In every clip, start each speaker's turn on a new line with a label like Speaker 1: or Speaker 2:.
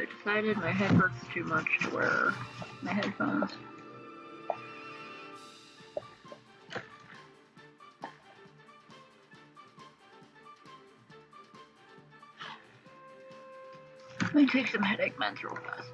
Speaker 1: I decided my head hurts too much to wear my headphones. Let me take some headache meds real fast.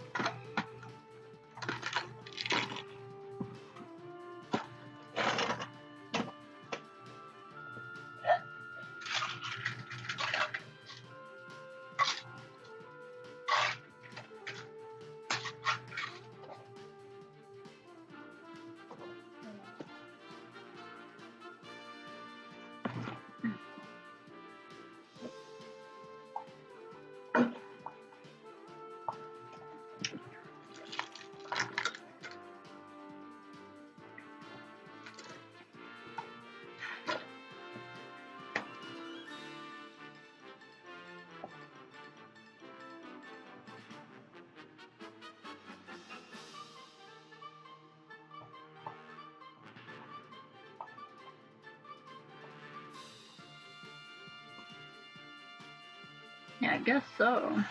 Speaker 1: Yeah, I guess so.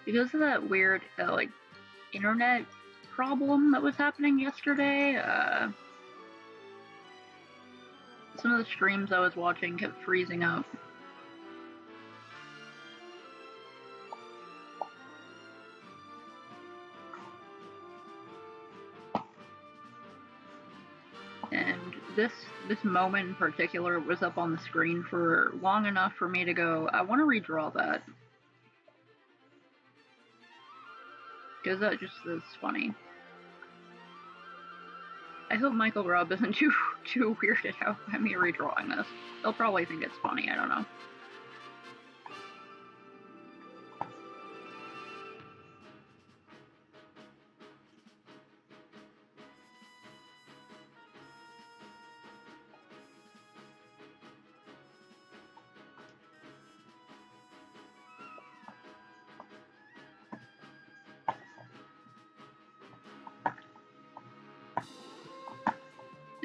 Speaker 1: Because of that weird, internet problem that was happening yesterday, some of the streams I was watching kept freezing up. And this moment in particular was up on the screen for long enough for me to go, I want to redraw that. Because that just is funny. I hope Michael Grubb isn't too weirded out by me redrawing this. They'll probably think it's funny, I don't know.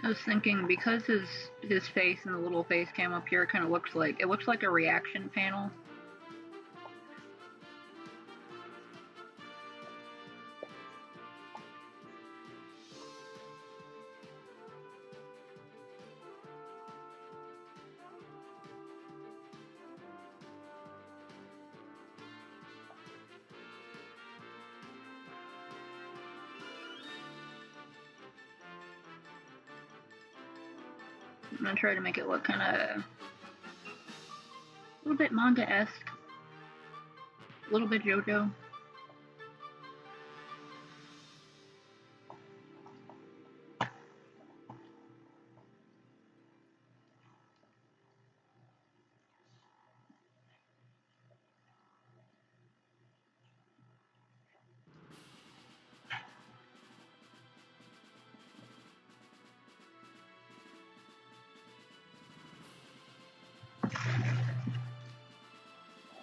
Speaker 1: I was thinking, because his face and the little face cam up here kind of looks like a reaction panel. I'm gonna try to make it look kind of a little bit manga-esque, a little bit JoJo.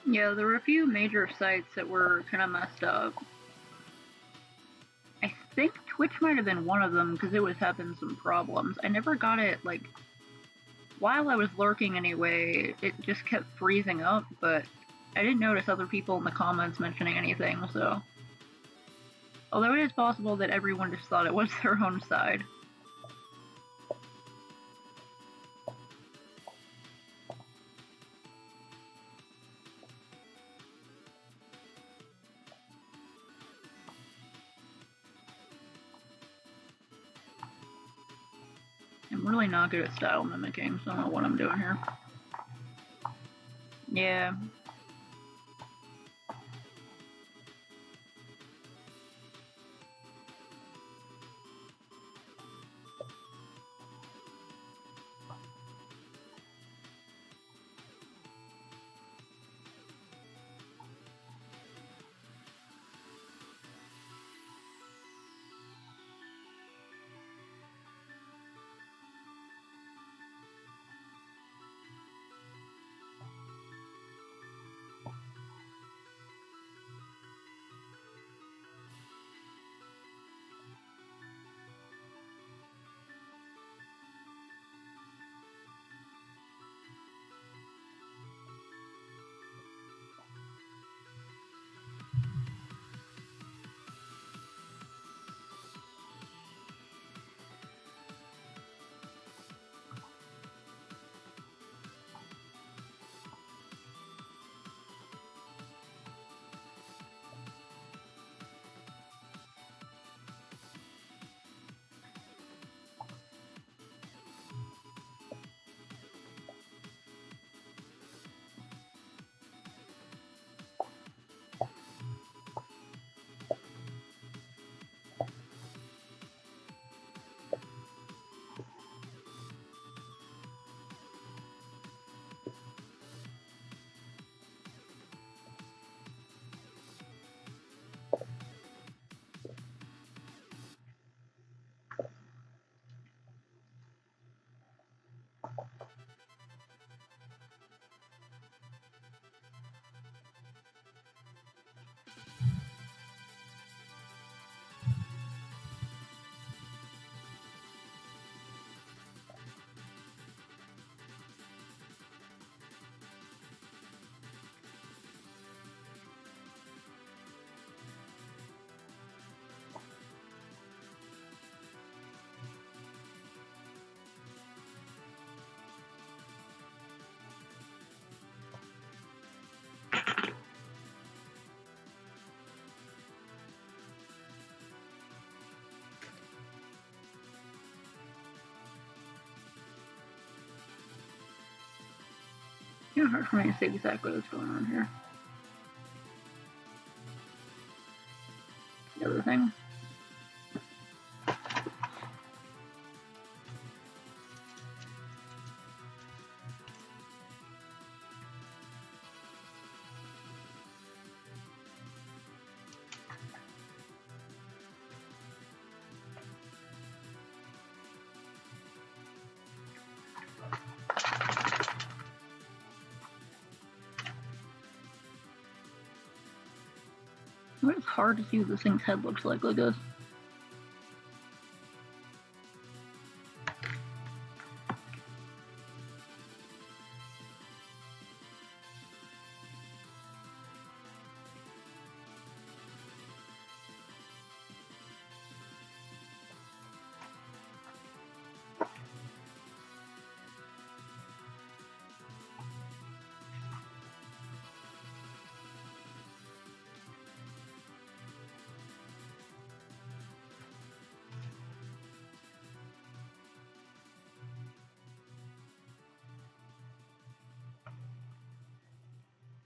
Speaker 1: Yeah, there were a few major sites that were kind of messed up. I think Twitch might have been one of them because it was having some problems. I never got it, while I was lurking anyway, it just kept freezing up, but I didn't notice other people in the comments mentioning anything, so. Although it is possible that everyone just thought it was their own side. I'm really not good at style mimicking, so I don't know what I'm doing here. Yeah. kind of hard for me to see exactly what's going on here. The other thing. It's hard to see what this thing's head looks like this.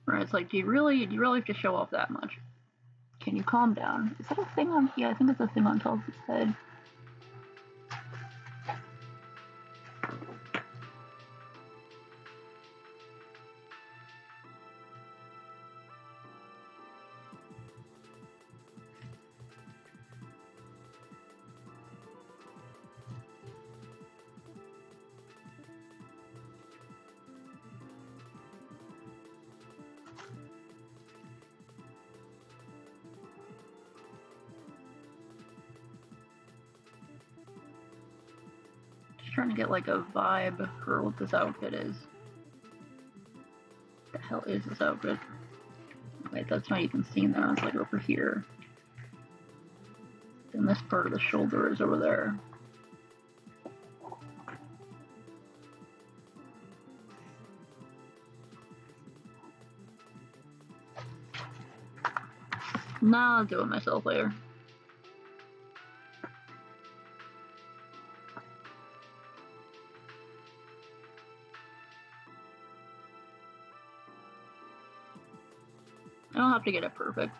Speaker 1: Right, it's like, do you really have to show off that much? Can you calm down? Is that a thing on? Yeah, I think it's a thing on Tulsa's head. Trying to get like a vibe for what this outfit is. What the hell is this outfit? Wait, that's not even seen now. It's like over here. Then this part of the shoulder is over there. Nah, I'll do it myself later. I don't have to get it perfect.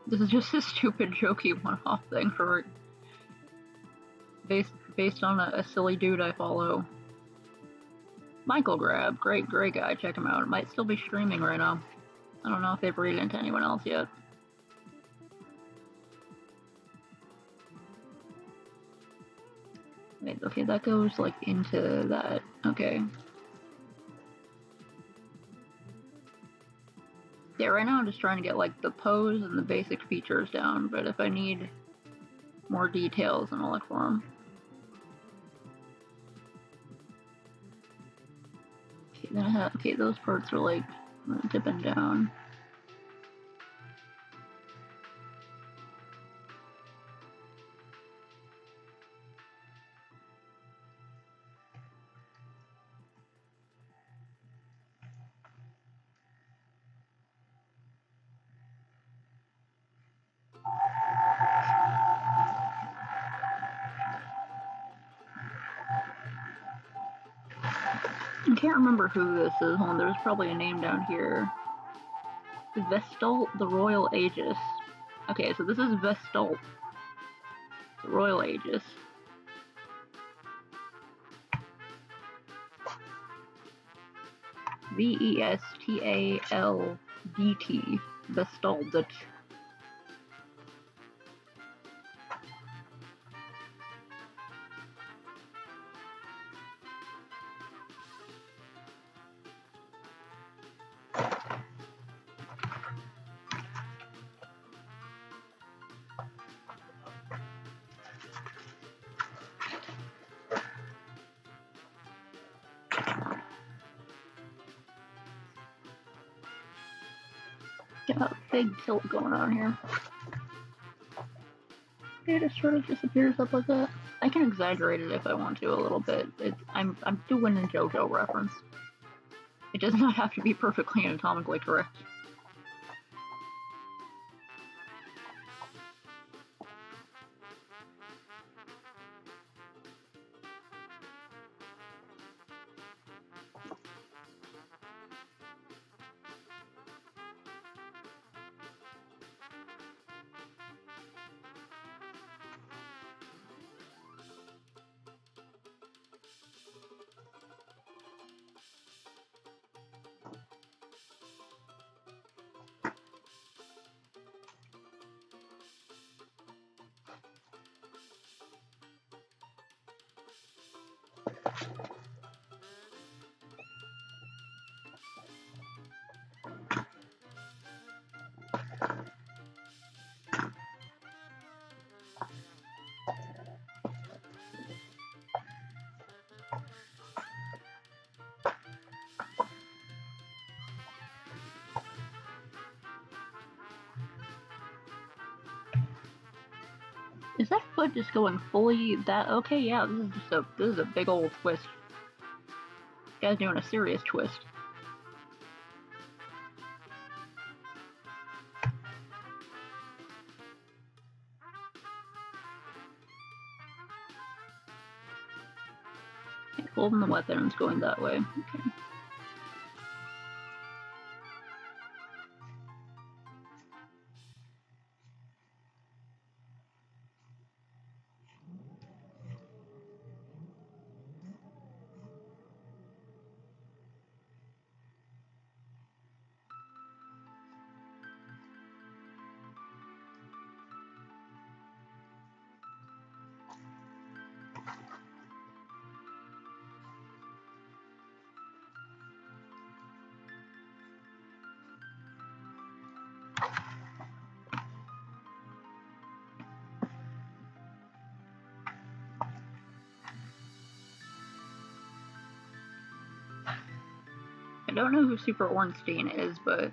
Speaker 1: This is just a stupid, jokey one-off thing for based on a silly dude I follow. Michael Grab, great guy. Check him out. It might still be streaming right now. I don't know if they've read into anyone else yet. Wait, okay, that goes like into that. Okay. Yeah, right now I'm just trying to get like the pose and the basic features down, but if I need more details, then I'll look for them. Okay, then okay, those parts are like dipping down. I can't remember who this is. Hold on, there's probably a name down here. Vestalt the Royal Aegis. Okay, so this is Vestalt the Royal Aegis. Vestaldt. Vestalt. Got a big tilt going on here. It just sort of disappears up like that. I can exaggerate it if I want to a little bit. I'm doing a JoJo reference. It does not have to be perfectly anatomically correct. Is that foot just going fully that? Okay, yeah, this is a big old twist. This guy's doing a serious twist. Holding the weapons going that way. Okay. I don't know who Super Ornstein is, but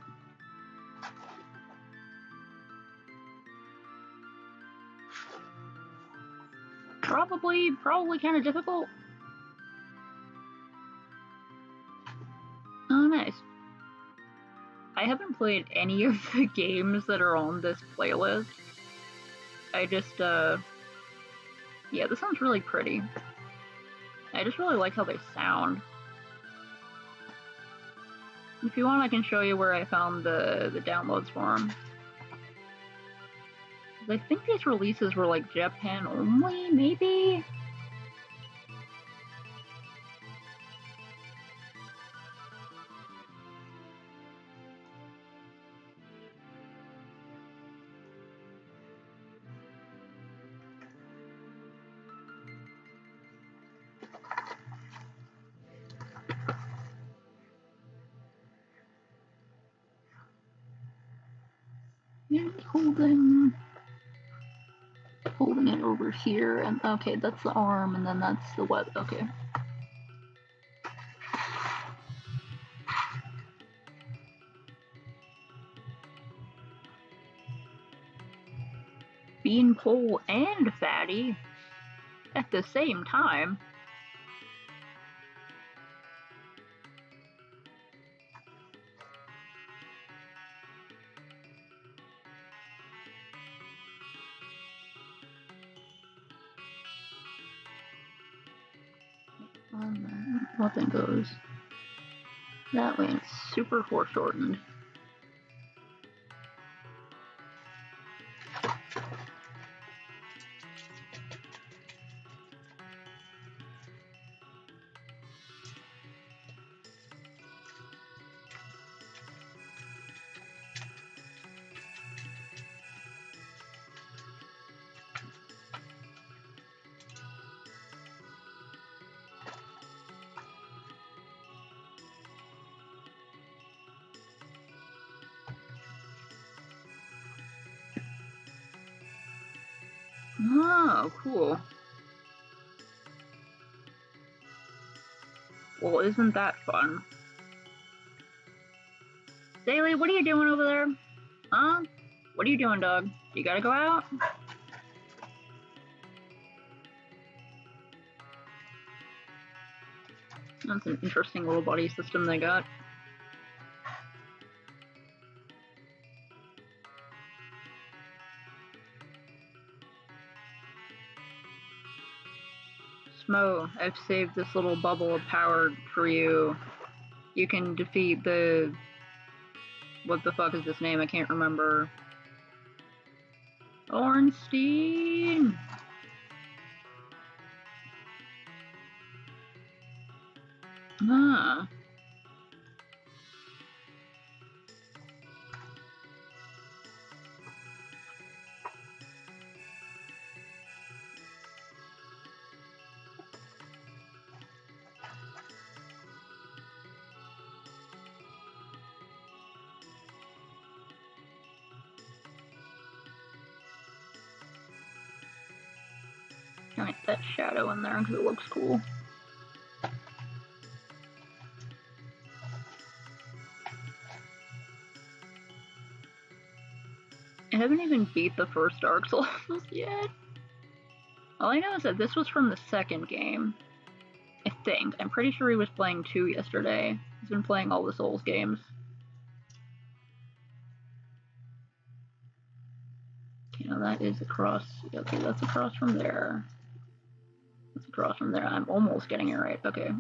Speaker 1: probably kind of difficult. Oh, nice. I haven't played any of the games that are on this playlist. I just, yeah, this sounds really pretty. I just really like how they sound. If you want, I can show you where I found the downloads for them. I think these releases were like Japan only, maybe? And holding it over here, and okay, that's the arm, and then that's the web. Okay. Beanpole and Fatty at the same time. Nothing goes that way, and it's super foreshortened. Oh, cool. Well, isn't that fun? Daly, what are you doing over there? Huh? What are you doing, dog? You gotta go out? That's an interesting little body system they got. Smo, I've saved this little bubble of power for you. You can defeat the... What the fuck is this name? I can't remember. Ornstein! Ah. Get that shadow in there because it looks cool. I haven't even beat the first Dark Souls yet. All I know is that this was from the second game. I think. I'm pretty sure he was playing 2 yesterday. He's been playing all the Souls games. Okay, now that is across. Okay, that's across from there. That's across from there. I'm almost getting it right. Okay.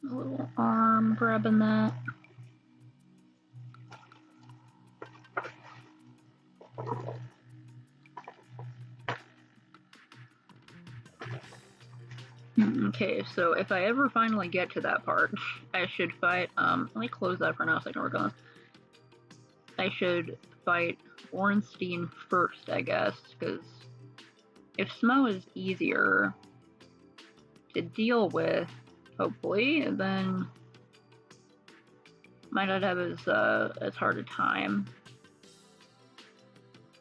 Speaker 1: A little arm grabbing that. Okay, so if I ever finally get to that part, I should fight, let me close that for now so I can work on this. I should fight Ornstein first, I guess, because if Smo is easier to deal with, hopefully, then might not have as hard a time.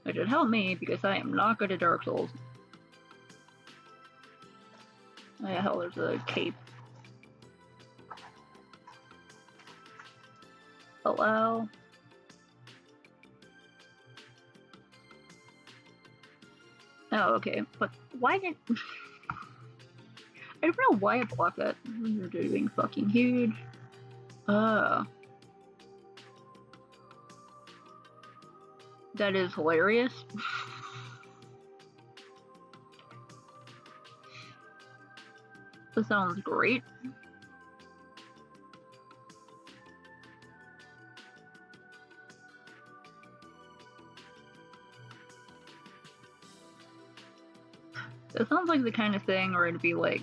Speaker 1: Which would help me because I am not good at Dark Souls. Oh yeah, hell, there's a cape. Hello? Oh, okay. But why did... I don't know why I blocked that. You're doing fucking huge. That is hilarious. That sounds great. That sounds like the kind of thing where it'd be like,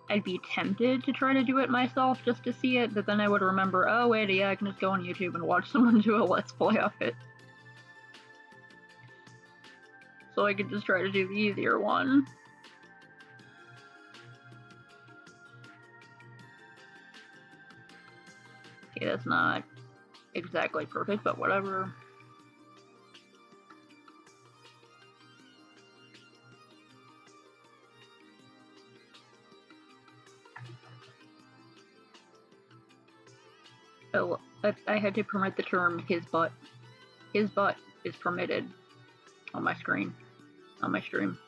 Speaker 1: I'd be tempted to try to do it myself just to see it, but then I would remember, oh wait, yeah, I can just go on YouTube and watch someone do a Let's Play of it. So I could just try to do the easier one. Okay, that's not exactly perfect, but whatever. Oh, I had to permit the term his butt. His butt is permitted on my screen, on my stream.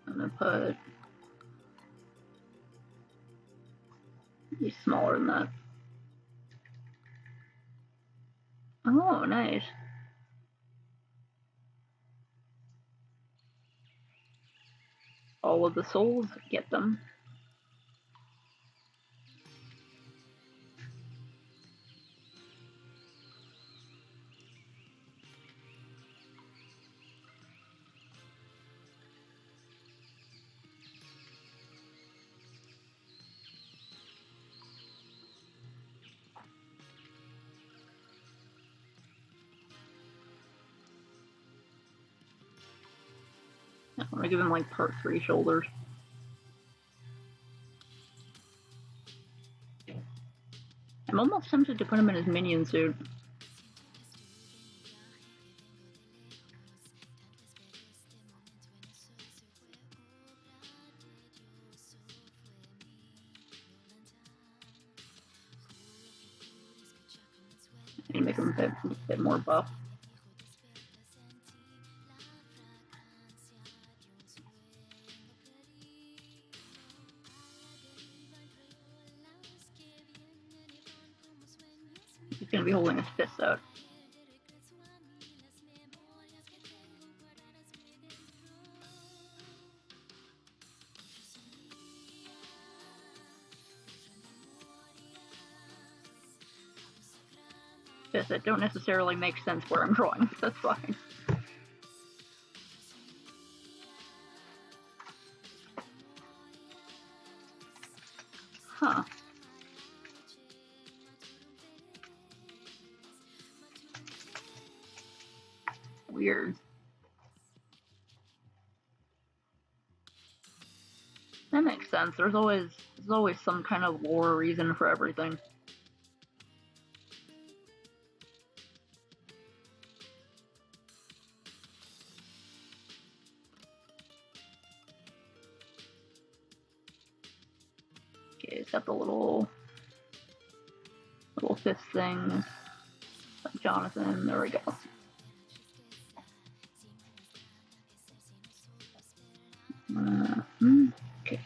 Speaker 1: I'm gonna put... He's smaller than that. Oh, nice. All of the souls, get them. I'm gonna give him like part 3 shoulders. I'm almost tempted to put him in his minion suit. I need to make him a bit more buff. He's gonna be holding his fists out. I said, don't necessarily make sense where I'm drawing. That's fine. Huh. Weird. That makes sense. There's always some kind of lore reason for everything. Okay, it's got the little fifth thing. Like Jonathan, there we go. Okay.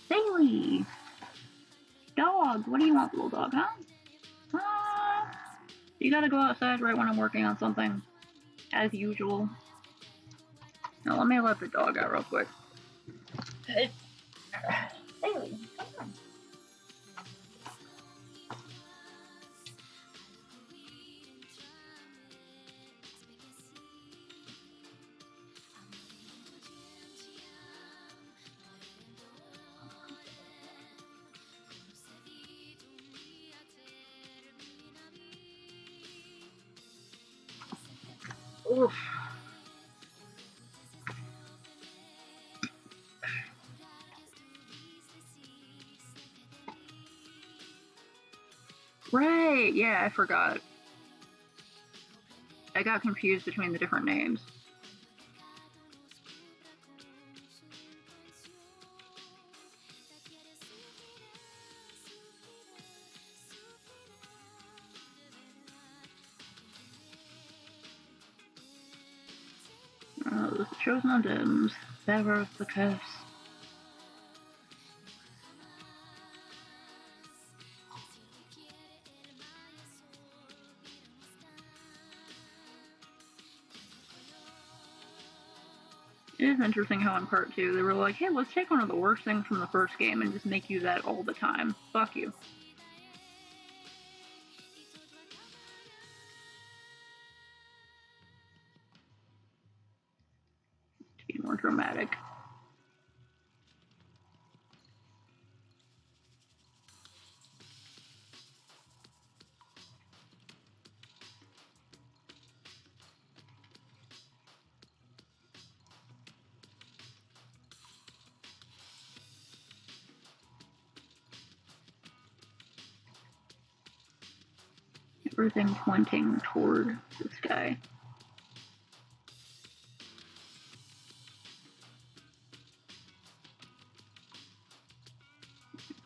Speaker 1: Bailey! Dog! What do you want, little dog, huh? You gotta go outside right when I'm working on something. As usual. Now let me let the dog out real quick. Bailey, come on. Oof. Right, yeah, I forgot. I got confused between the different names. The chosen items, bearer of the curse. It is interesting how in part 2 they were like, hey, let's take one of the worst things from the first game and just make you that all the time. Fuck you. To be more dramatic. Everything pointing toward the sky.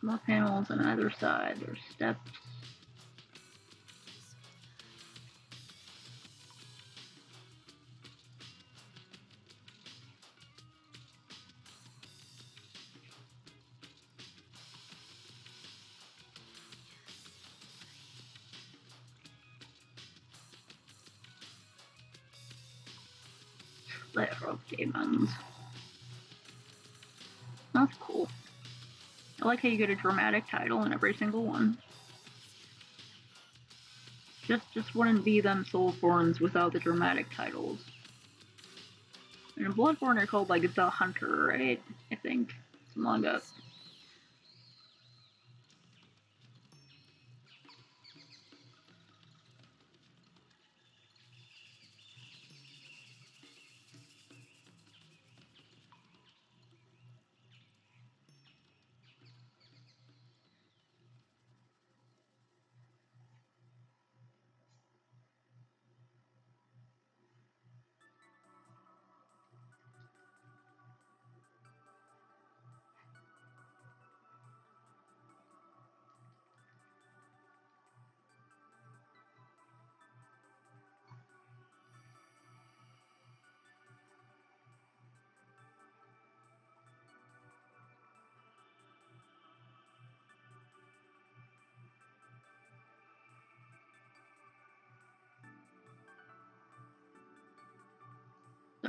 Speaker 1: More panels on either side. There's steps. Slayer of Demons. That's cool. I like how you get a dramatic title in every single one. Just wouldn't be them Soulforms without the dramatic titles. And in Bloodborne they're called like The Hunter, right? I think. Something like that.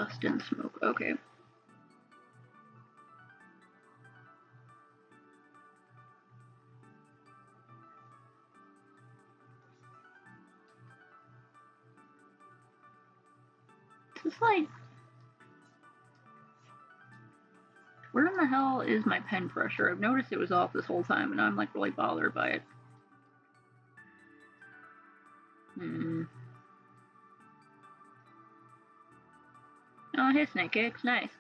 Speaker 1: Dust and smoke. Okay. It's like, where in the hell is my pen pressure? I've noticed it was off this whole time, and I'm like really bothered by it. Oh, hey, Snake Cakes, nice.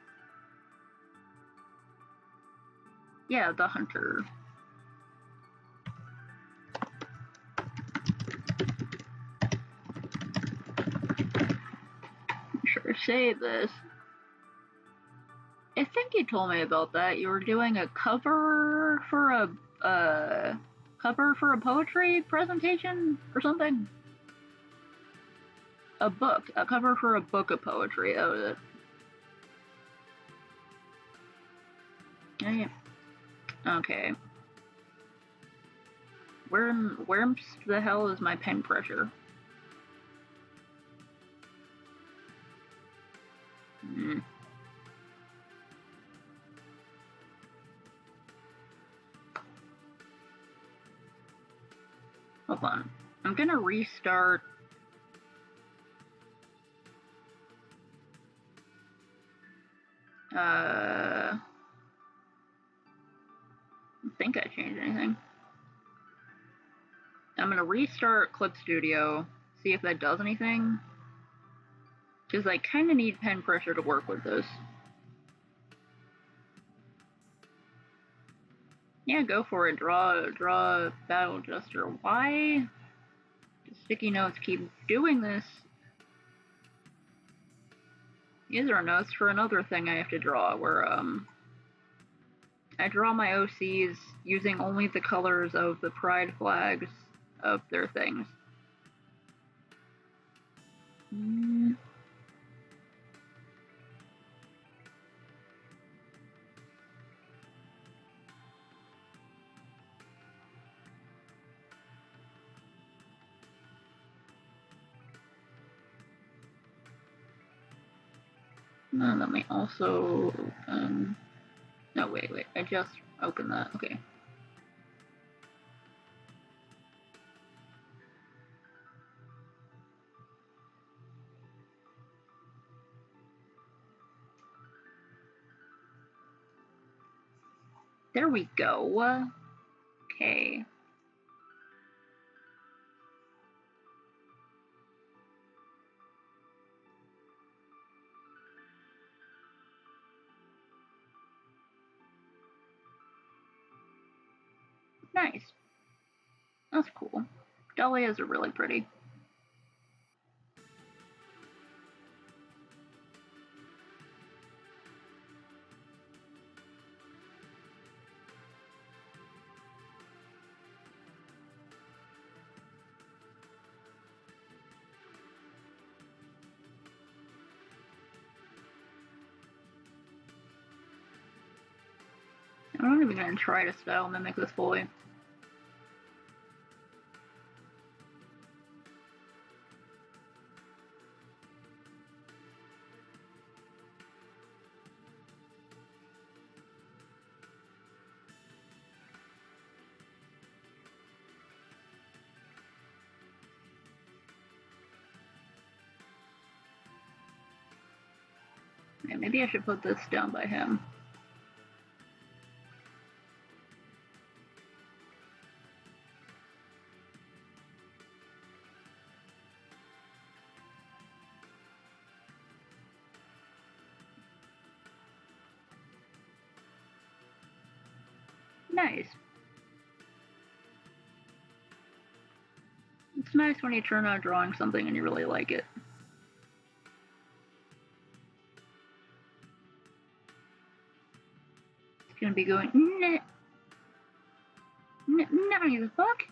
Speaker 1: Yeah, the hunter. Sure, save this. I think you told me about that. You were doing a cover for a poetry presentation or something. A cover for a book of poetry. That was it. Yeah. Okay. Where the hell is my pen pressure? Hold on. I'm gonna restart. I think I changed anything. I'm gonna restart Clip Studio, see if that does anything. Because I kind of need pen pressure to work with this. Yeah, go for it. Draw Battle Jester. Why do sticky notes keep doing this? These are notes for another thing I have to draw, where I draw my OCs using only the colors of the pride flags of their things. Let me also no, wait, I just opened that. Okay. There we go. Okay. Nice. That's cool. Dahlias are really pretty. I'm not even gonna try to style mimic this fully. Yeah, maybe I should put this down by him. Nice. It's nice when you turn out drawing something and you really like it. It's gonna be going, nah, the fuck?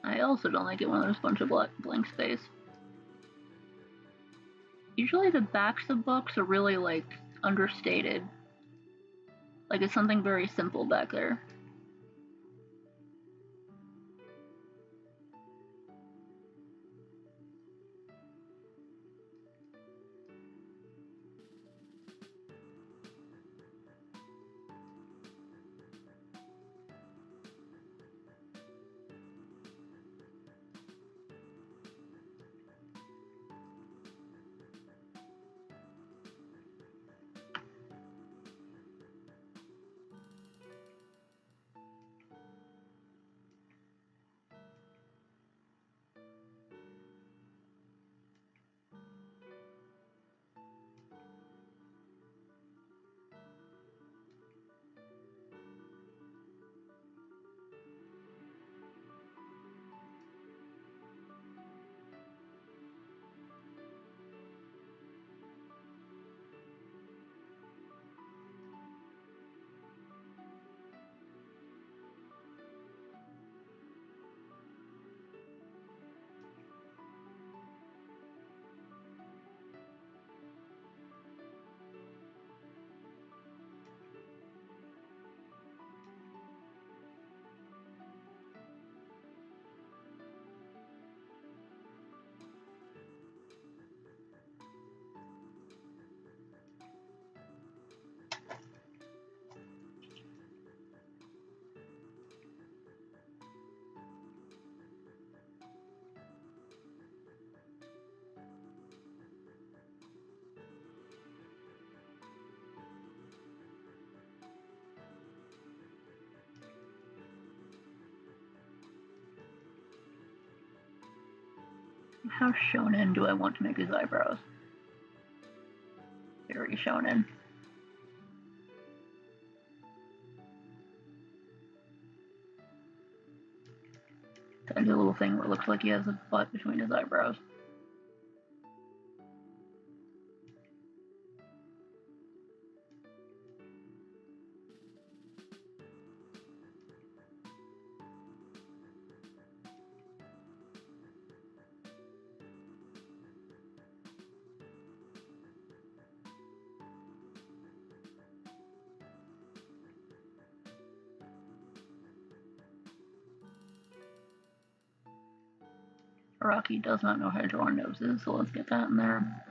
Speaker 1: I also don't like it when there's a bunch of blank space. Usually the backs of books are really, like, understated. Like, it's something very simple back there. How shonen do I want to make his eyebrows? Very shonen. I do a little thing where it looks like he has a butt between his eyebrows. Rocky does not know how to draw noses, so let's get that in there.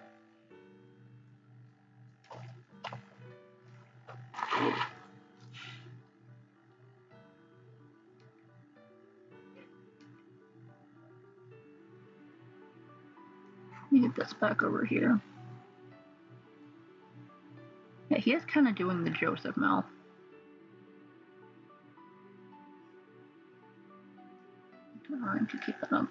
Speaker 1: Let me get this back over here. Yeah, he is kind of doing the Joseph mouth. Trying to keep that up.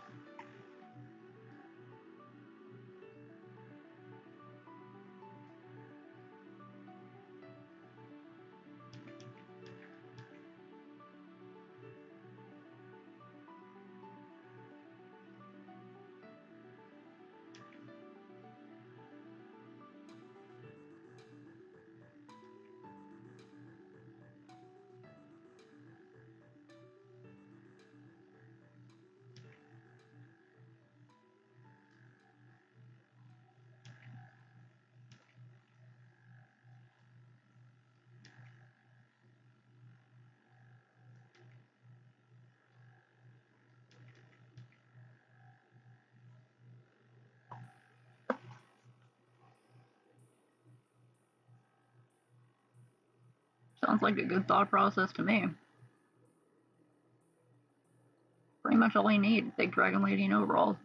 Speaker 1: Sounds like a good thought process to me. Pretty much all you need, big dragon lady in overalls.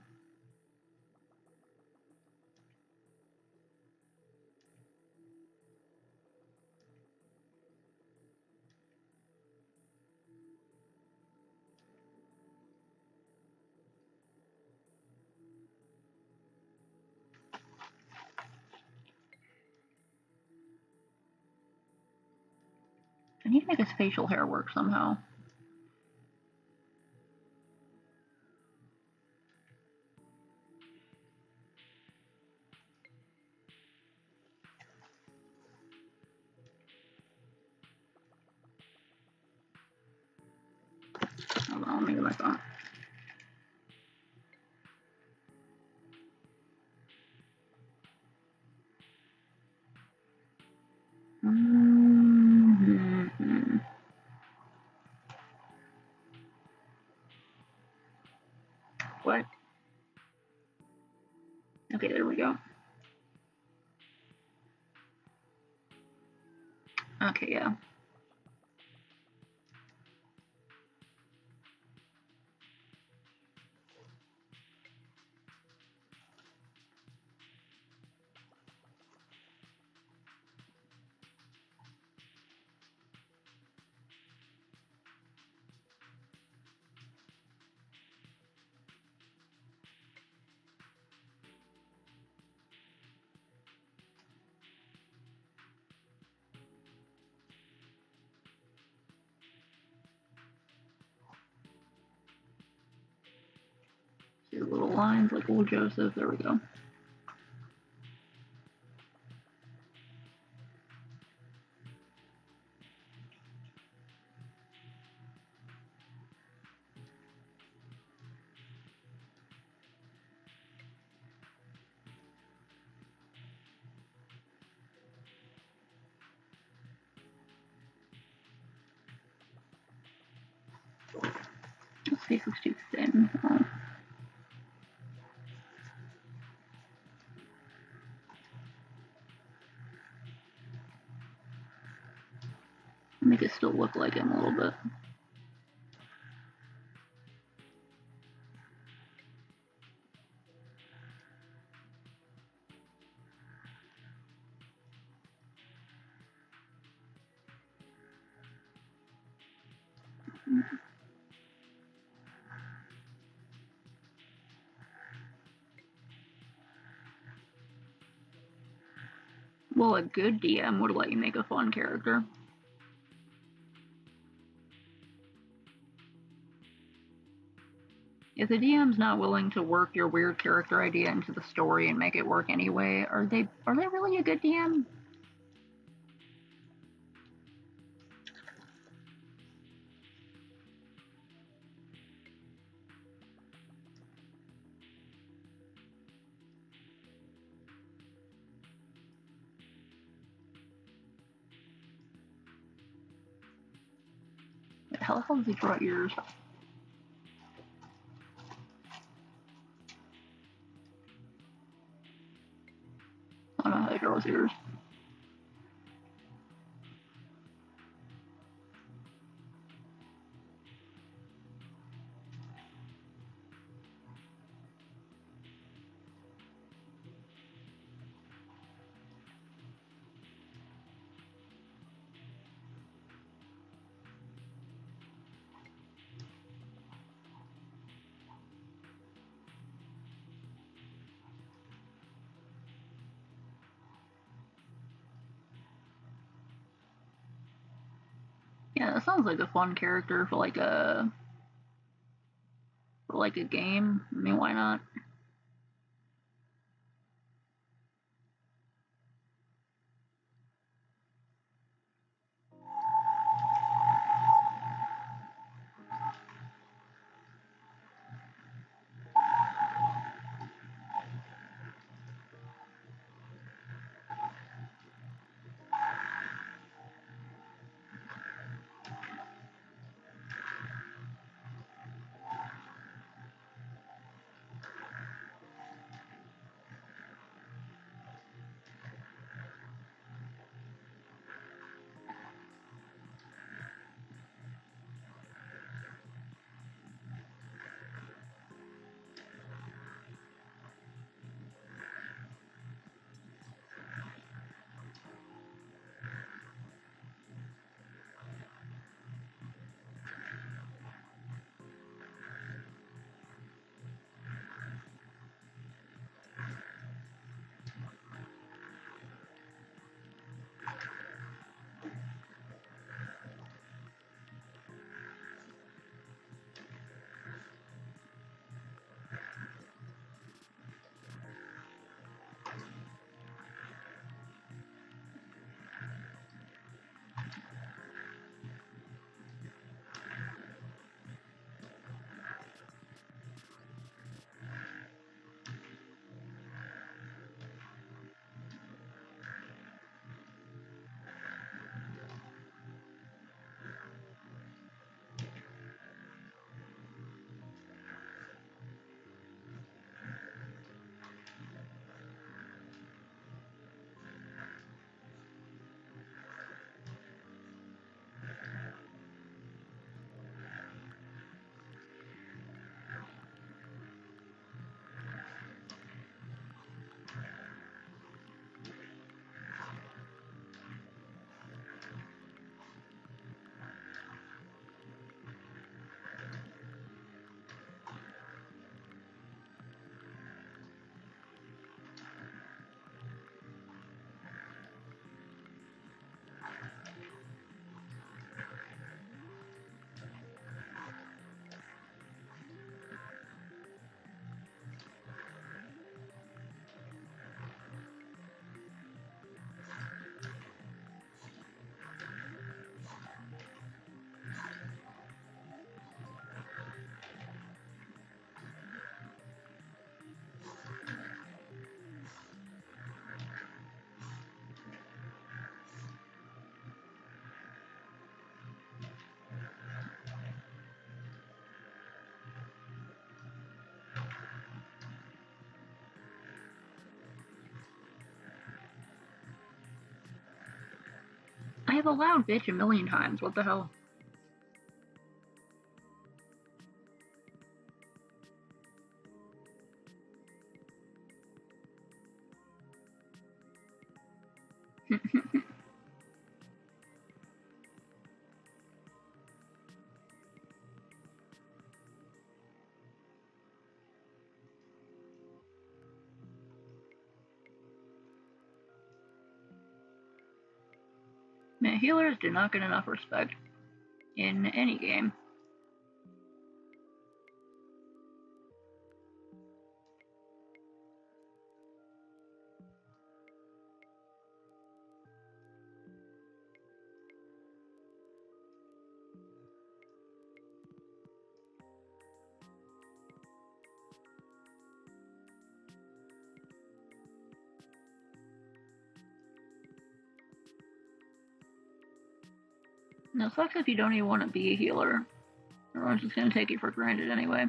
Speaker 1: I need to make his facial hair work somehow. Hold on, let me get my phone. Okay, there we go. Okay, yeah. See the little lines like old Joseph. There we go. This face looks too thin. Oh. Make it still look like him a little bit. Well, a good DM would let you make a fun character. If the DM's not willing to work your weird character idea into the story and make it work anyway, are they really a good DM? How the hell does he draw ears? I don't know how he draws ears. Yeah, that sounds like a fun character for like a game. I mean, why not? have allowed bitch a million times. What the hell? Man, healers do not get enough respect in any game. Now, it sucks if you don't even want to be a healer. Everyone's just going to take you for granted anyway.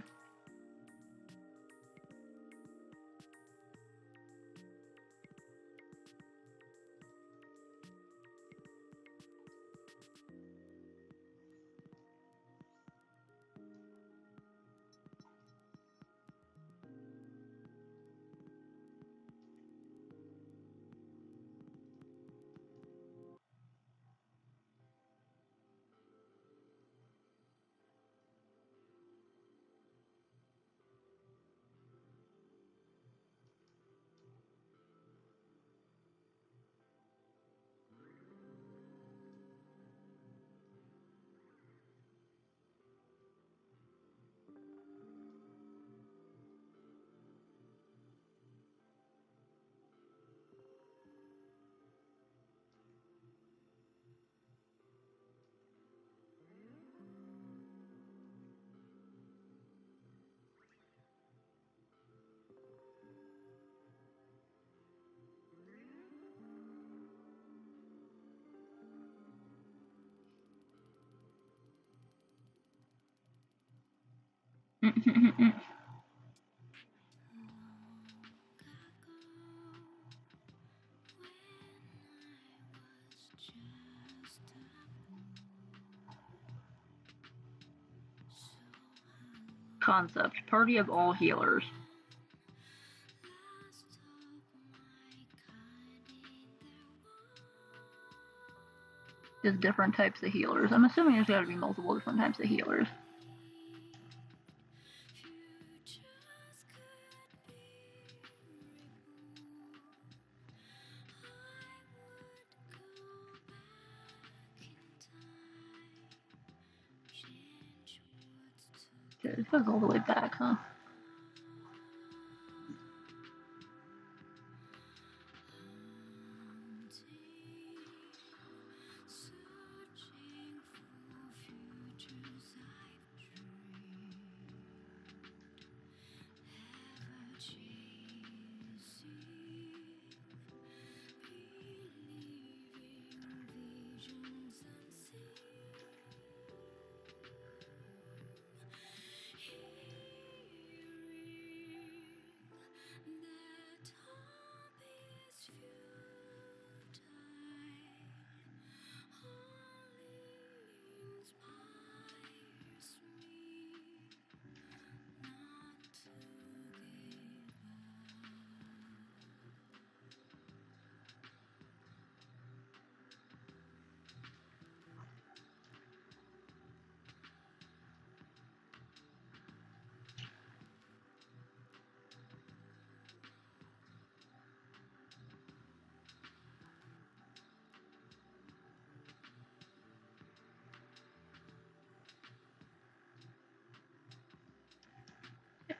Speaker 1: Concept: party of all healers. There's different types of healers. I'm assuming there's got to be multiple different types of healers. It goes all the way back, huh?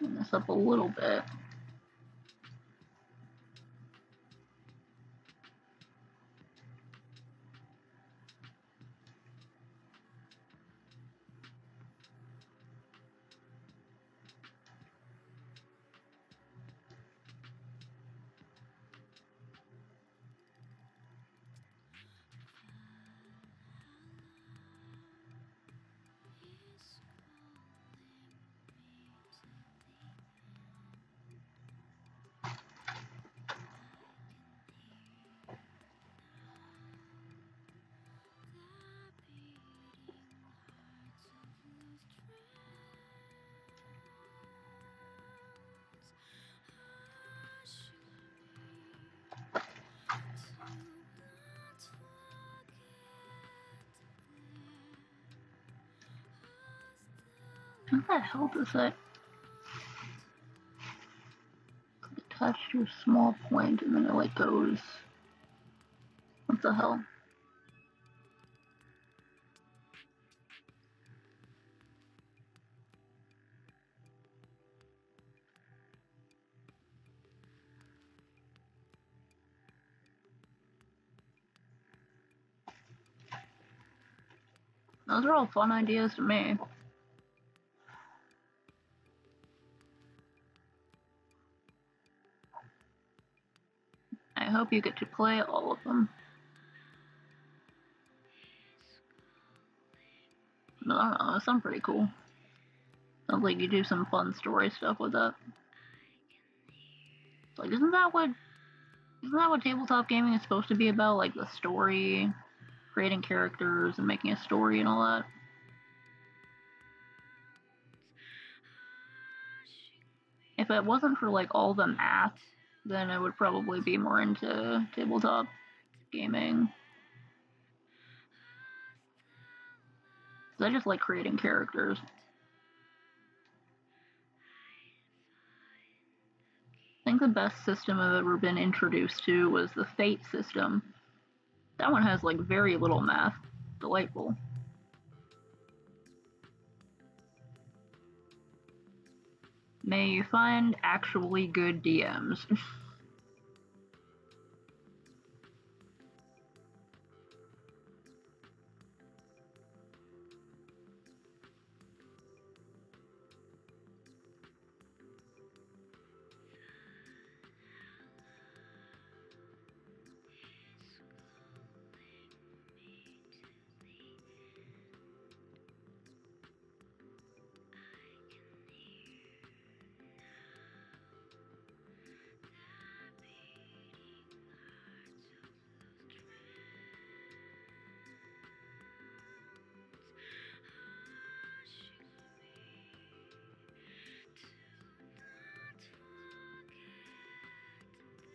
Speaker 1: Open this up a little bit. What the hell does that? Attach to a small point and then it like goes. What the hell? Those are all fun ideas to me. I hope you get to play all of them. I don't know, that sounds pretty cool. Sounds like you do some fun story stuff with that. Like, isn't that what tabletop gaming is supposed to be about? Like the story, creating characters and making a story and all that. If it wasn't for like all the math, then I would probably be more into tabletop gaming. I just like creating characters. I think the best system I've ever been introduced to was the Fate system. That one has like very little math. Delightful. May you find actually good DMs.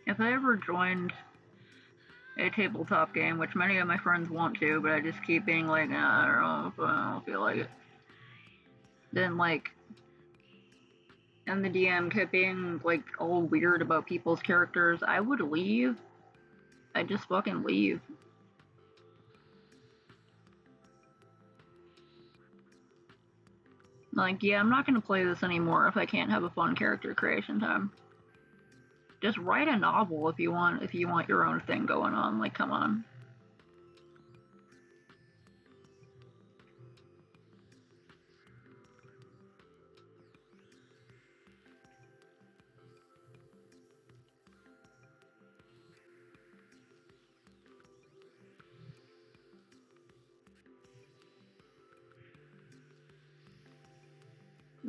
Speaker 1: If I ever joined a tabletop game, which many of my friends want to, but I just keep being like, nah, I don't feel like it. Then like, and the DM kept being like all weird about people's characters, I would leave. I'd just fucking leave. Like, yeah, I'm not gonna play this anymore if I can't have a fun character creation time. Just write a novel if you want your own thing going on. Like, come on.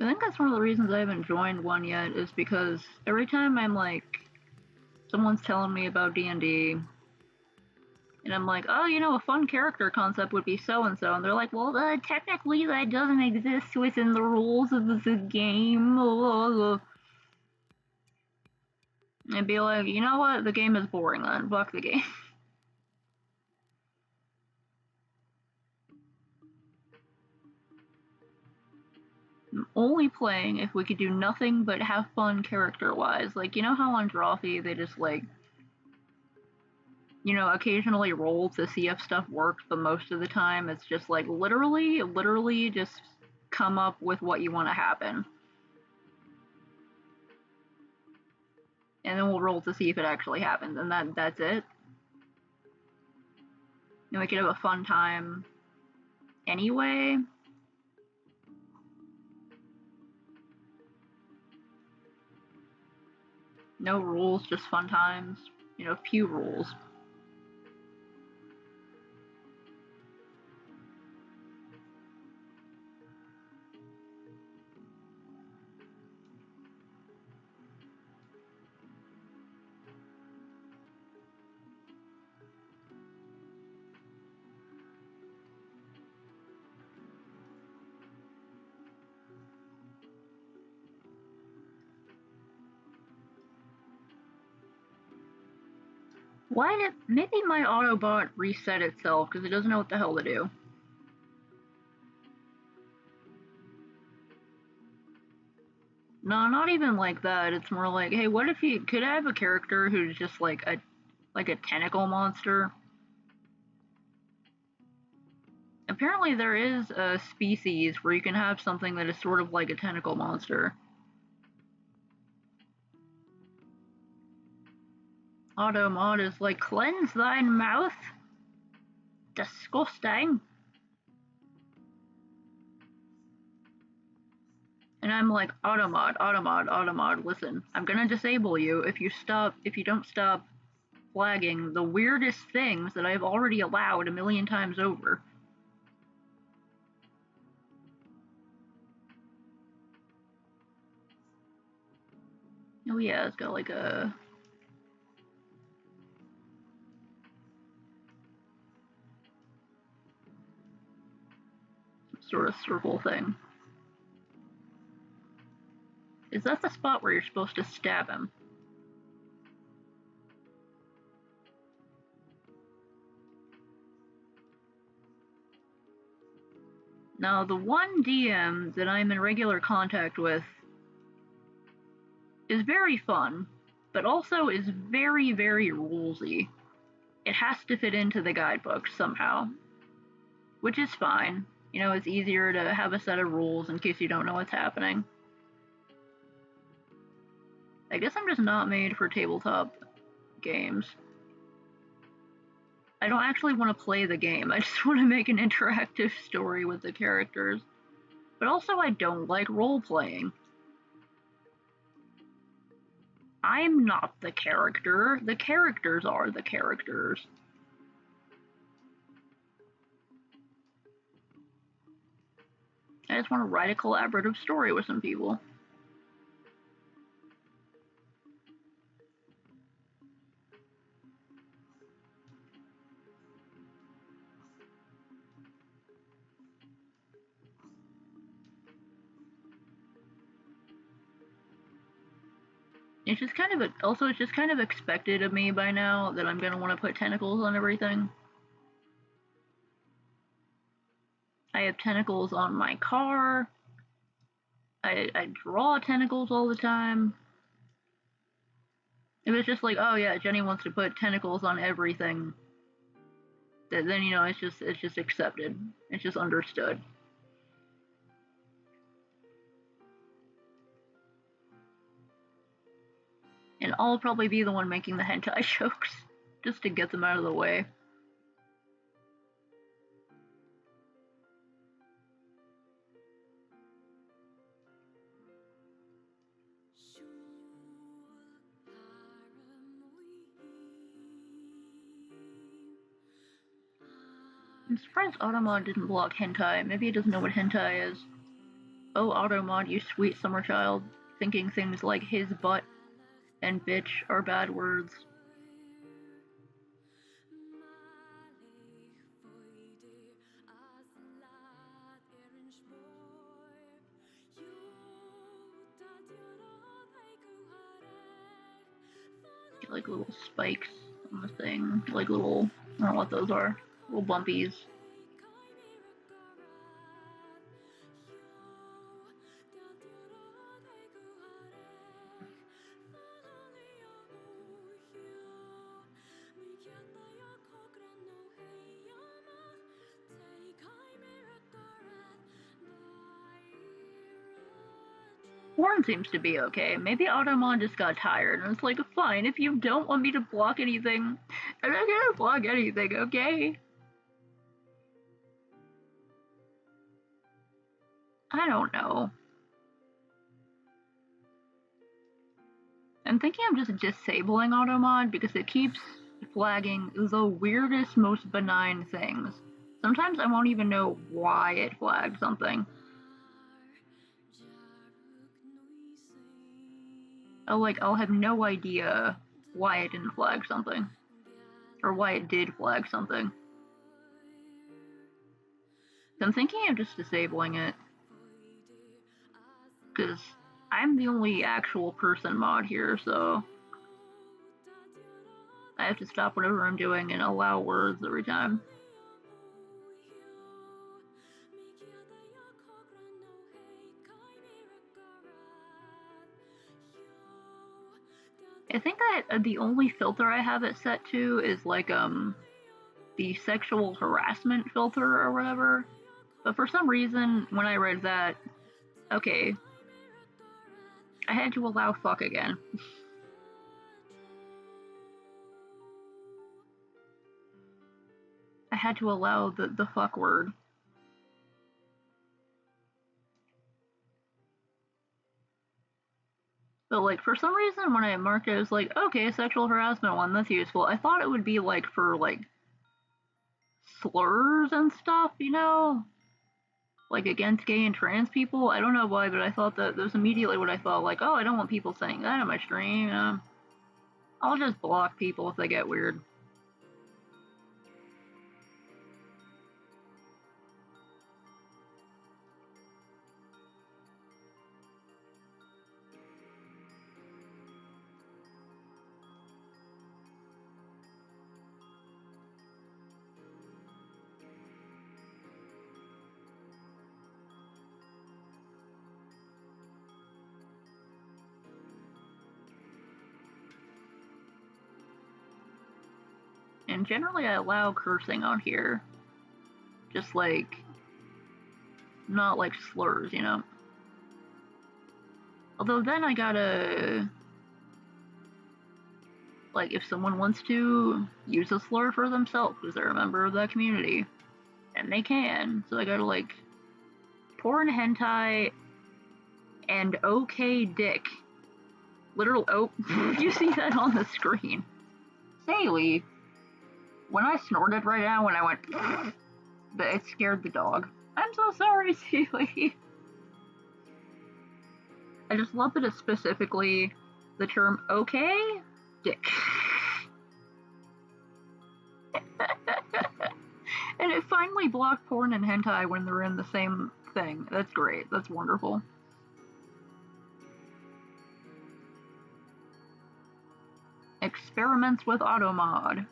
Speaker 1: I think that's one of the reasons I haven't joined one yet is because every time I'm like, someone's telling me about D&D, and I'm like, oh, you know, a fun character concept would be so and so, and they're like, well, technically that doesn't exist within the rules of the game. And be like, you know what? The game is boring then. Fuck the game. I'm only playing if we could do nothing but have fun character-wise. Like, you know how on Drawfee they just like, you know, occasionally roll to see if stuff works, but most of the time it's just like literally just come up with what you want to happen. And then we'll roll to see if it actually happens, and that's it. And we could have a fun time anyway. No rules, just fun times. You know, few rules. Why did maybe my Autobot reset itself because it doesn't know what the hell to do. No, not even like that. It's more like, hey, what if you could I have a character who's just like a tentacle monster? Apparently there is a species where you can have something that is sort of like a tentacle monster. Automod is like, cleanse thine mouth? Disgusting. And I'm like, Automod, listen, I'm gonna disable you if you don't stop flagging the weirdest things that I've already allowed a million times over. Oh yeah, it's got like a sort of circle thing. Is that the spot where you're supposed to stab him? Now, the one DM that I'm in regular contact with is very fun, but also is very, very rulesy. It has to fit into the guidebooks somehow, which is fine. You know, it's easier to have a set of rules in case you don't know what's happening. I guess I'm just not made for tabletop games. I don't actually want to play the game, I just want to make an interactive story with the characters. But also, I don't like role playing. I'm not the character. The characters are the characters. I just want to write a collaborative story with some people. It's just kind of it's just kind of expected of me by now that I'm gonna want to put tentacles on everything. I have tentacles on my car. I draw tentacles all the time. If it's just like, oh yeah, Jenny wants to put tentacles on everything, then you know it's just accepted. It's just understood. And I'll probably be the one making the hentai jokes just to get them out of the way. I'm surprised Automod didn't block hentai. Maybe he doesn't know what hentai is. Oh, Automod, you sweet summer child, thinking things like his butt and bitch are bad words. Get like little spikes on the thing, like little, I don't know what those are, little bumpies. Horn seems to be okay. Maybe Automon just got tired and it's like, fine, if you don't want me to block anything, I'm not gonna block anything, okay? I don't know. I'm thinking I'm just disabling Automod because it keeps flagging the weirdest, most benign things. Sometimes I won't even know why it flagged something. I'll have no idea why it didn't flag something. Or why it did flag something. So I'm thinking of just disabling it. Because I'm the only actual person mod here, so I have to stop whatever I'm doing and allow words every time. I think that the only filter I have it set to is like the sexual harassment filter or whatever. But for some reason, when I read that, okay, I had to allow fuck again. I had to allow the fuck word. But like for some reason when I marked it, it was like, okay, sexual harassment one, that's useful. I thought it would be like for like slurs and stuff, you know? Like against gay and trans people. I don't know why, but I thought that was immediately what I thought, like, oh, I don't want people saying that on my stream. I'll just block people if they get weird. And generally I allow cursing on here. Just like, not like slurs, you know? Although then I gotta, like, if someone wants to use a slur for themselves because they're a member of that community, and they can, so I gotta, like, porn hentai and okay dick. Literal, oh, you see that on the screen. Saley, when I snorted right now when I went, but it scared the dog. I'm so sorry, Saley. I just love that it's specifically the term okay dick. And it finally blocked porn and hentai when they're in the same thing. That's great. That's wonderful. Experiments with AutoMod.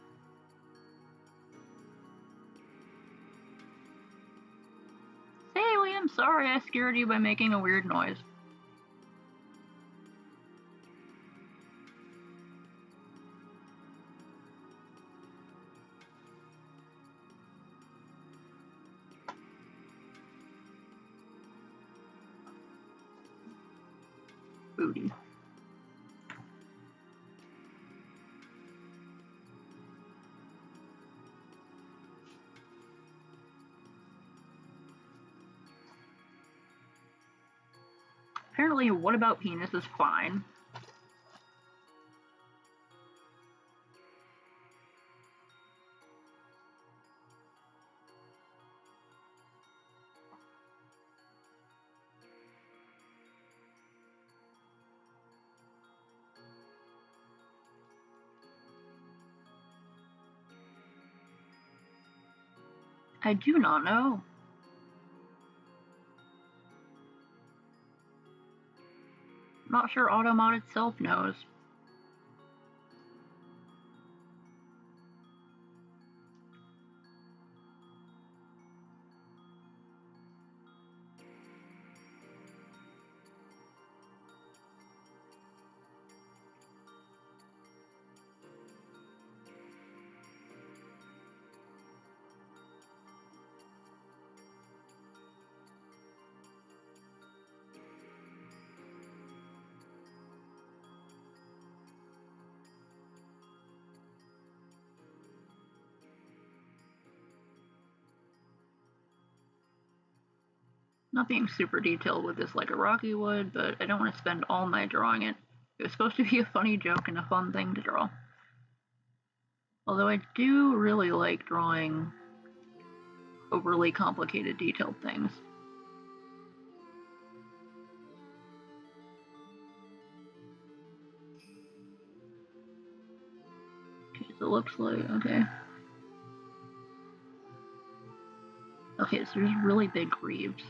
Speaker 1: Saley, I'm sorry I scared you by making a weird noise. Booty. Apparently, what about penis is fine. I do not know. Not sure AutoMod itself knows. Not being super detailed with this like a Rocky would, but I don't want to spend all night drawing it. It was supposed to be a funny joke and a fun thing to draw. Although I do really like drawing overly complicated detailed things. Okay, so it looks like, okay. Okay, so there's really big greaves.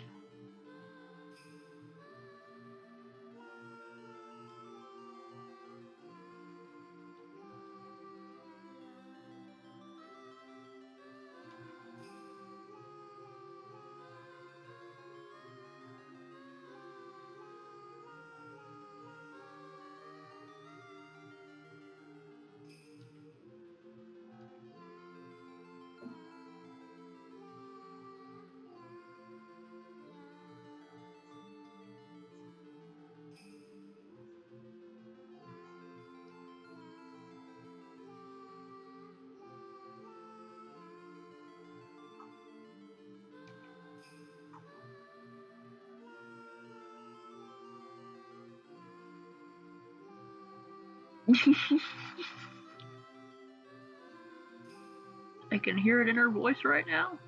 Speaker 1: I can hear it in her voice right now.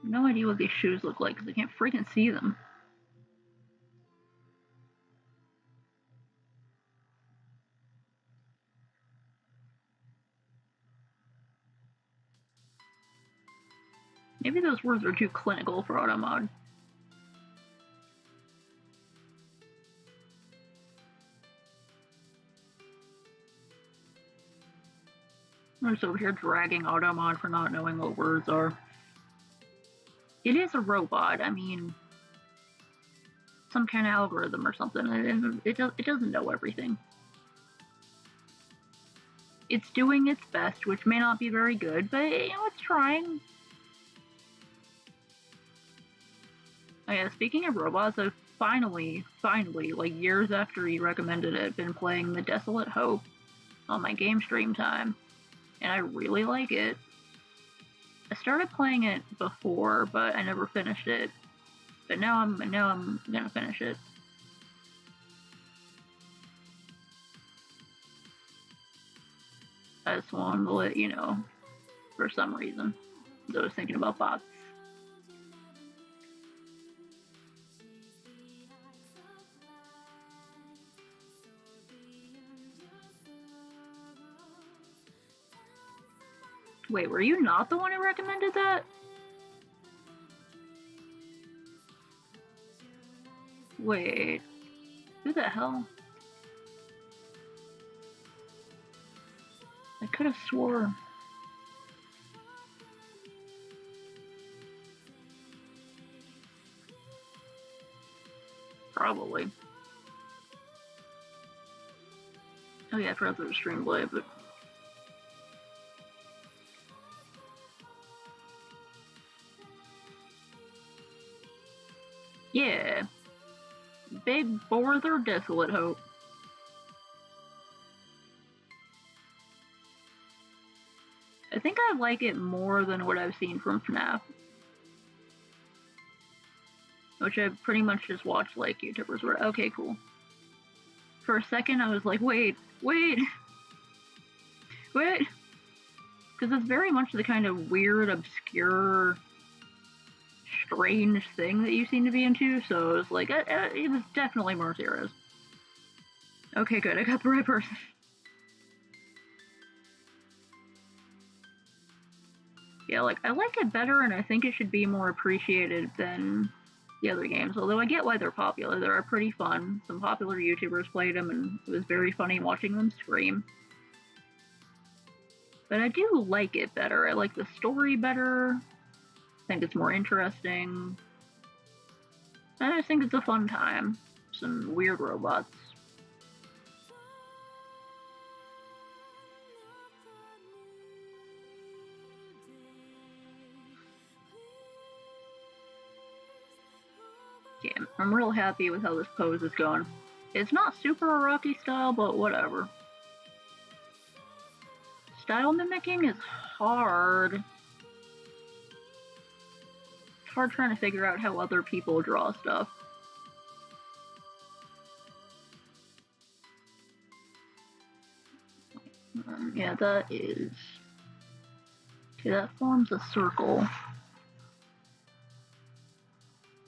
Speaker 1: No idea what these shoes look like because I can't freaking see them. Maybe those words are too clinical for Automod. I'm just over here dragging Automod for not knowing what words are. It is a robot. I mean, some kind of algorithm or something. It doesn't know everything. It's doing its best, which may not be very good, but it's trying. Oh yeah, speaking of robots, I've finally, like years after you recommended it, been playing The Desolate Hope on my game stream time, and I really like it. I started playing it before, but I never finished it. But now I'm gonna finish it. I just wanted to let you know, for some reason, I was thinking about bots. Wait, were you not the one who recommended that? Wait, who the hell? I could have swore. Probably. Oh yeah, I forgot there was stream play, but yeah. Big Borther Desolate Hope. I think I like it more than what I've seen from FNAF. Which I pretty much just watched like YouTubers were okay, cool. For a second I was like, wait. Because it's very much the kind of weird, obscure, strange thing that you seem to be into, so it was like, it was definitely Martyrs. Okay, good, I got the right person. Yeah, like, I like it better, and I think it should be more appreciated than the other games, although I get why they're popular. They are pretty fun. Some popular YouTubers played them, and it was very funny watching them scream. But I do like it better. I like the story better. I think it's more interesting. I just think it's a fun time. Some weird robots. Yeah, I'm real happy with how this pose is going. It's not super Rocky style, but whatever. Style mimicking is hard. It's hard trying to figure out how other people draw stuff. Yeah, that is... Okay, that forms a circle.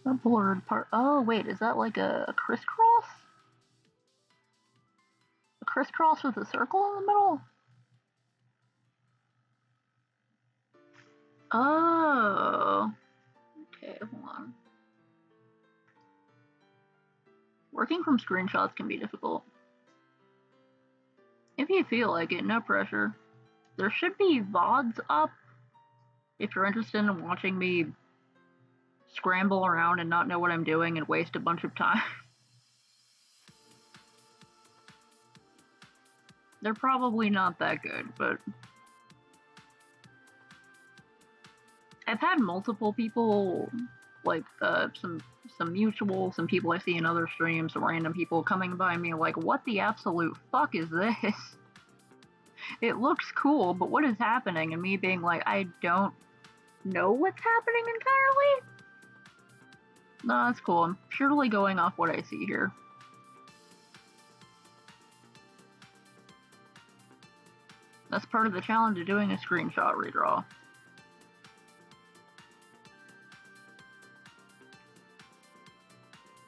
Speaker 1: A blurred part. Oh, wait, is that like a crisscross? A crisscross with a circle in the middle? Oh. Okay, hold on. Working from screenshots can be difficult. If you feel like it, no pressure. There should be VODs up if you're interested in watching me scramble around and not know what I'm doing and waste a bunch of time. They're probably not that good, but I've had multiple people like some mutuals, some people I see in other streams, some random people coming by me like, what the absolute fuck is this? It looks cool, but what is happening? And me being like, I don't know what's happening entirely? No, that's cool. I'm purely going off what I see here. That's part of the challenge of doing a screenshot redraw.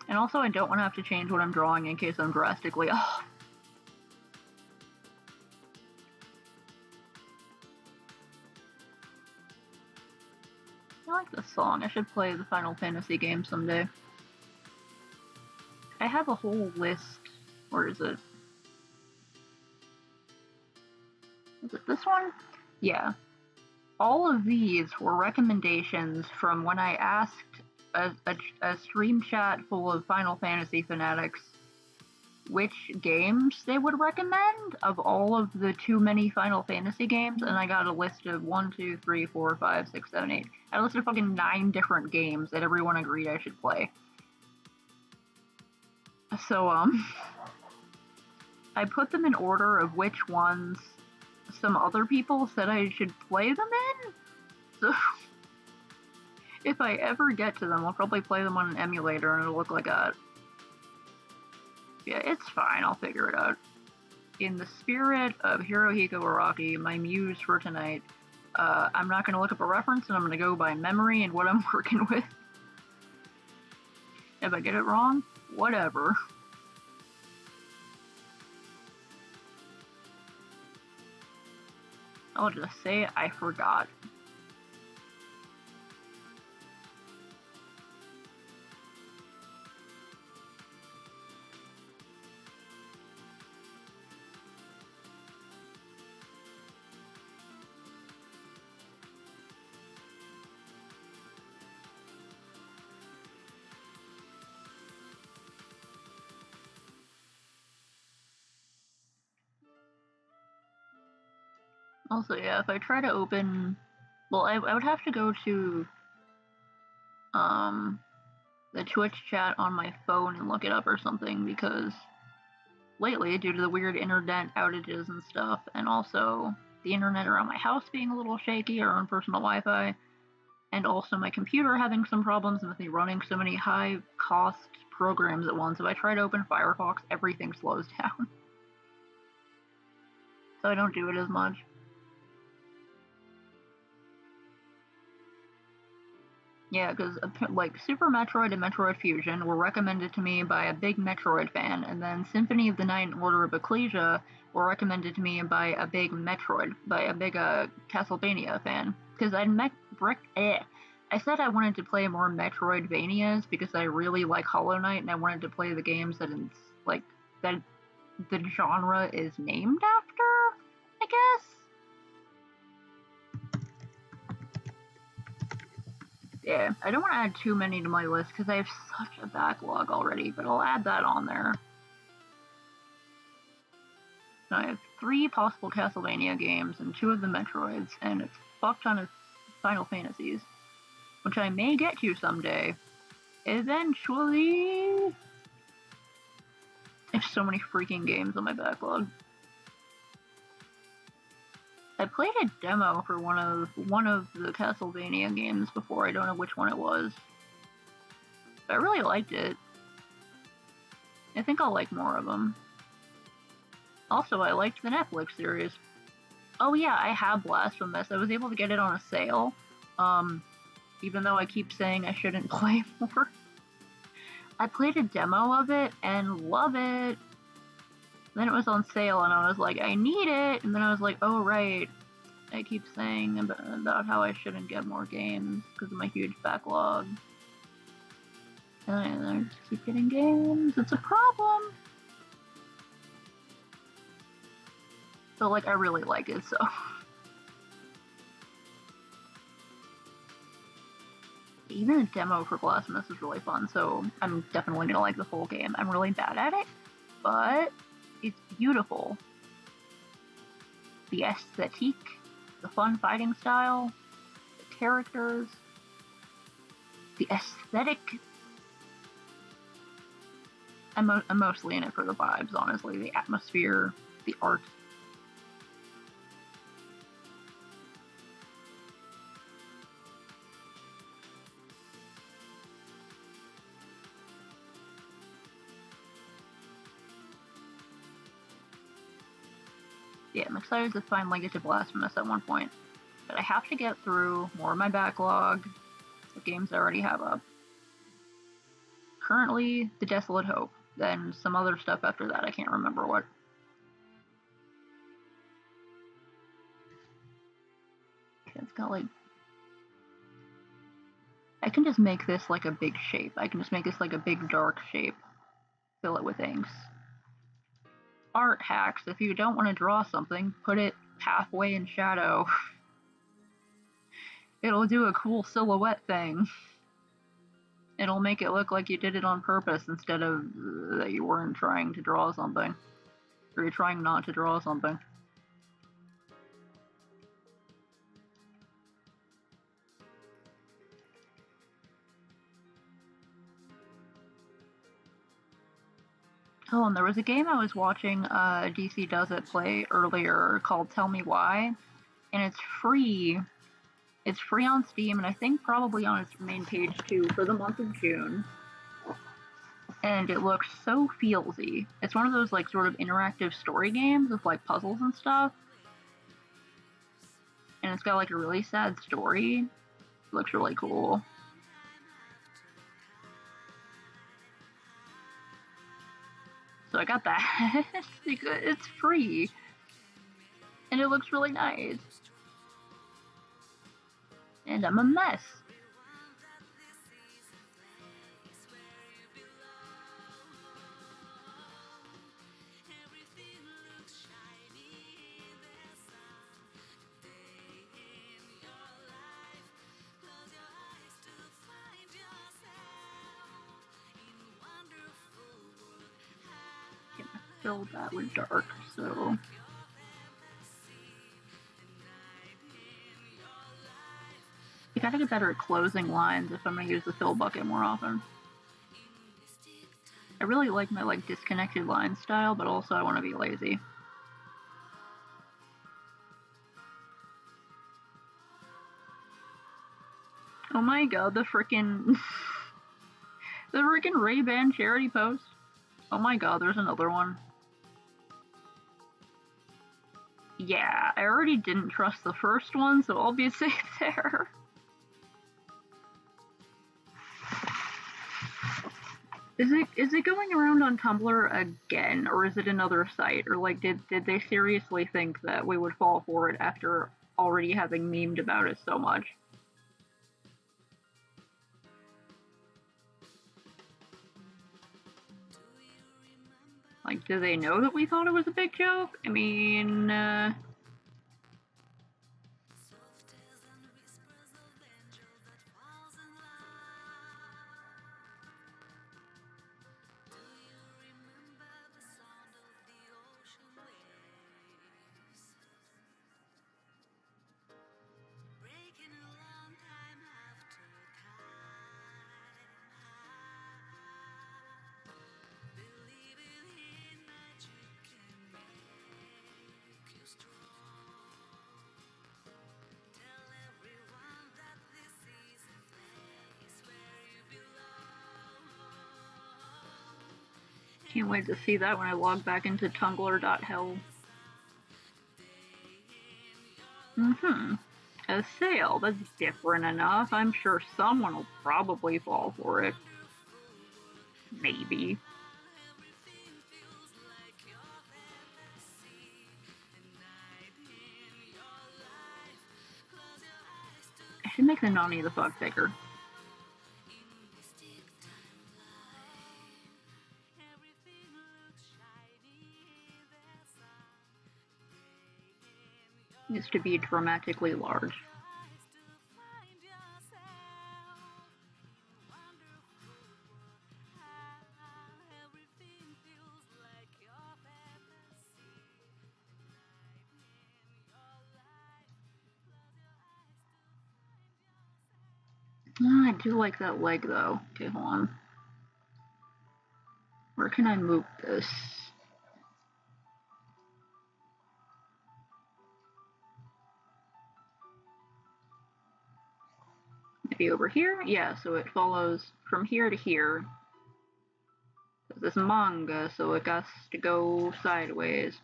Speaker 1: And also, I don't want to have to change what I'm drawing in case I'm drastically off. I like this song. I should play the Final Fantasy game someday. I have a whole list. Where is it? Is it this one? Yeah. All of these were recommendations from when I asked a stream chat full of Final Fantasy fanatics which games they would recommend of all of the too many Final Fantasy games, and I got a list of 1, 2, 3, 4, 5, 6, 7, 8. I listed fucking 9 different games that everyone agreed I should play. So, I put them in order of which ones some other people said I should play them in. So, if I ever get to them, I'll probably play them on an emulator and it'll look like that. Yeah, it's fine. I'll figure it out. In the spirit of Hirohiko Araki, my muse for tonight, I'm not going to look up a reference and I'm going to go by memory and what I'm working with. If I get it wrong, whatever. I'll just say I forgot. Also, yeah, if I try to open... Well, I would have to go to the Twitch chat on my phone and look it up or something, because lately, due to the weird internet outages and stuff, and also the internet around my house being a little shaky, our own personal Wi-Fi, and also my computer having some problems with me running so many high-cost programs at once, if I try to open Firefox, everything slows down. So I don't do it as much. Yeah, because like Super Metroid and Metroid Fusion were recommended to me by a big Metroid fan, and then Symphony of the Night and Order of Ecclesia were recommended to me by a big Castlevania fan. Because I said I wanted to play more Metroidvanias because I really like Hollow Knight, and I wanted to play the games that that the genre is named after, I guess. Yeah, I don't want to add too many to my list because I have such a backlog already, but I'll add that on there. So I have 3 possible Castlevania games and 2 of the Metroids, and a fuck ton of Final Fantasies, which I may get to someday. Eventually. I have so many freaking games on my backlog. I played a demo for one of the Castlevania games before. I don't know which one it was. But I really liked it. I think I'll like more of them. Also, I liked the Netflix series. Oh yeah, I have Blasphemous. I was able to get it on a sale. Even though I keep saying I shouldn't play more. I played a demo of it and love it. Then it was on sale and I was like, I need it. And then I was like, oh right, I keep saying about how I shouldn't get more games because of my huge backlog. And I just keep getting games. It's a problem. So like, I really like it, so. Even a demo for Blasphemous is really fun, so I'm definitely gonna like the full game. I'm really bad at it, but it's beautiful. The aesthetique, the fun fighting style, the characters. the aesthetic. I'm mostly in it for the vibes, honestly. The atmosphere, the art. Yeah, I'm excited to finally get to Blasphemous at one point. But I have to get through more of my backlog of games I already have up. Currently, The Desolate Hope. Then some other stuff after that, I can't remember what. Okay, it's got like... I can just make this like a big shape. I can just make this like a big dark shape. Fill it with inks. Art hacks. If you don't want to draw something, put it halfway in shadow. It'll do a cool silhouette thing. It'll make it look like you did it on purpose instead of that you weren't trying to draw something. Or you're trying not to draw something. Oh, and there was a game I was watching DC Does It play earlier called Tell Me Why, and it's free. It's free on Steam, and I think probably on its main page too for the month of June. And it looks so feelsy. It's one of those like sort of interactive story games with like puzzles and stuff. And it's got like a really sad story. It looks really cool. So I got that. It's free. And it looks really nice. And I'm a mess. Fill that with dark, so... I gotta get better at closing lines if I'm gonna use the fill bucket more often. I really like my like disconnected line style, but also I want to be lazy. Oh my god, the frickin' the frickin' Ray-Ban charity post. Oh my god, there's another one. Yeah, I already didn't trust the first one, so I'll be safe there. Is it going around on Tumblr again, or is it another site? Or like did they seriously think that we would fall for it after already having memed about it so much? Like, do they know that we thought it was a big joke? I mean, can't wait to see that when I log back into tumblr.hell. A sale, that's different enough. I'm sure someone will probably fall for it. Maybe. I should make the Nani the fuck bigger. Needs to be dramatically large. Oh, I do like that leg though. Okay, hold on. Where can I move this? Maybe over here? Yeah, so it follows from here to here. This is manga, so it has to go sideways.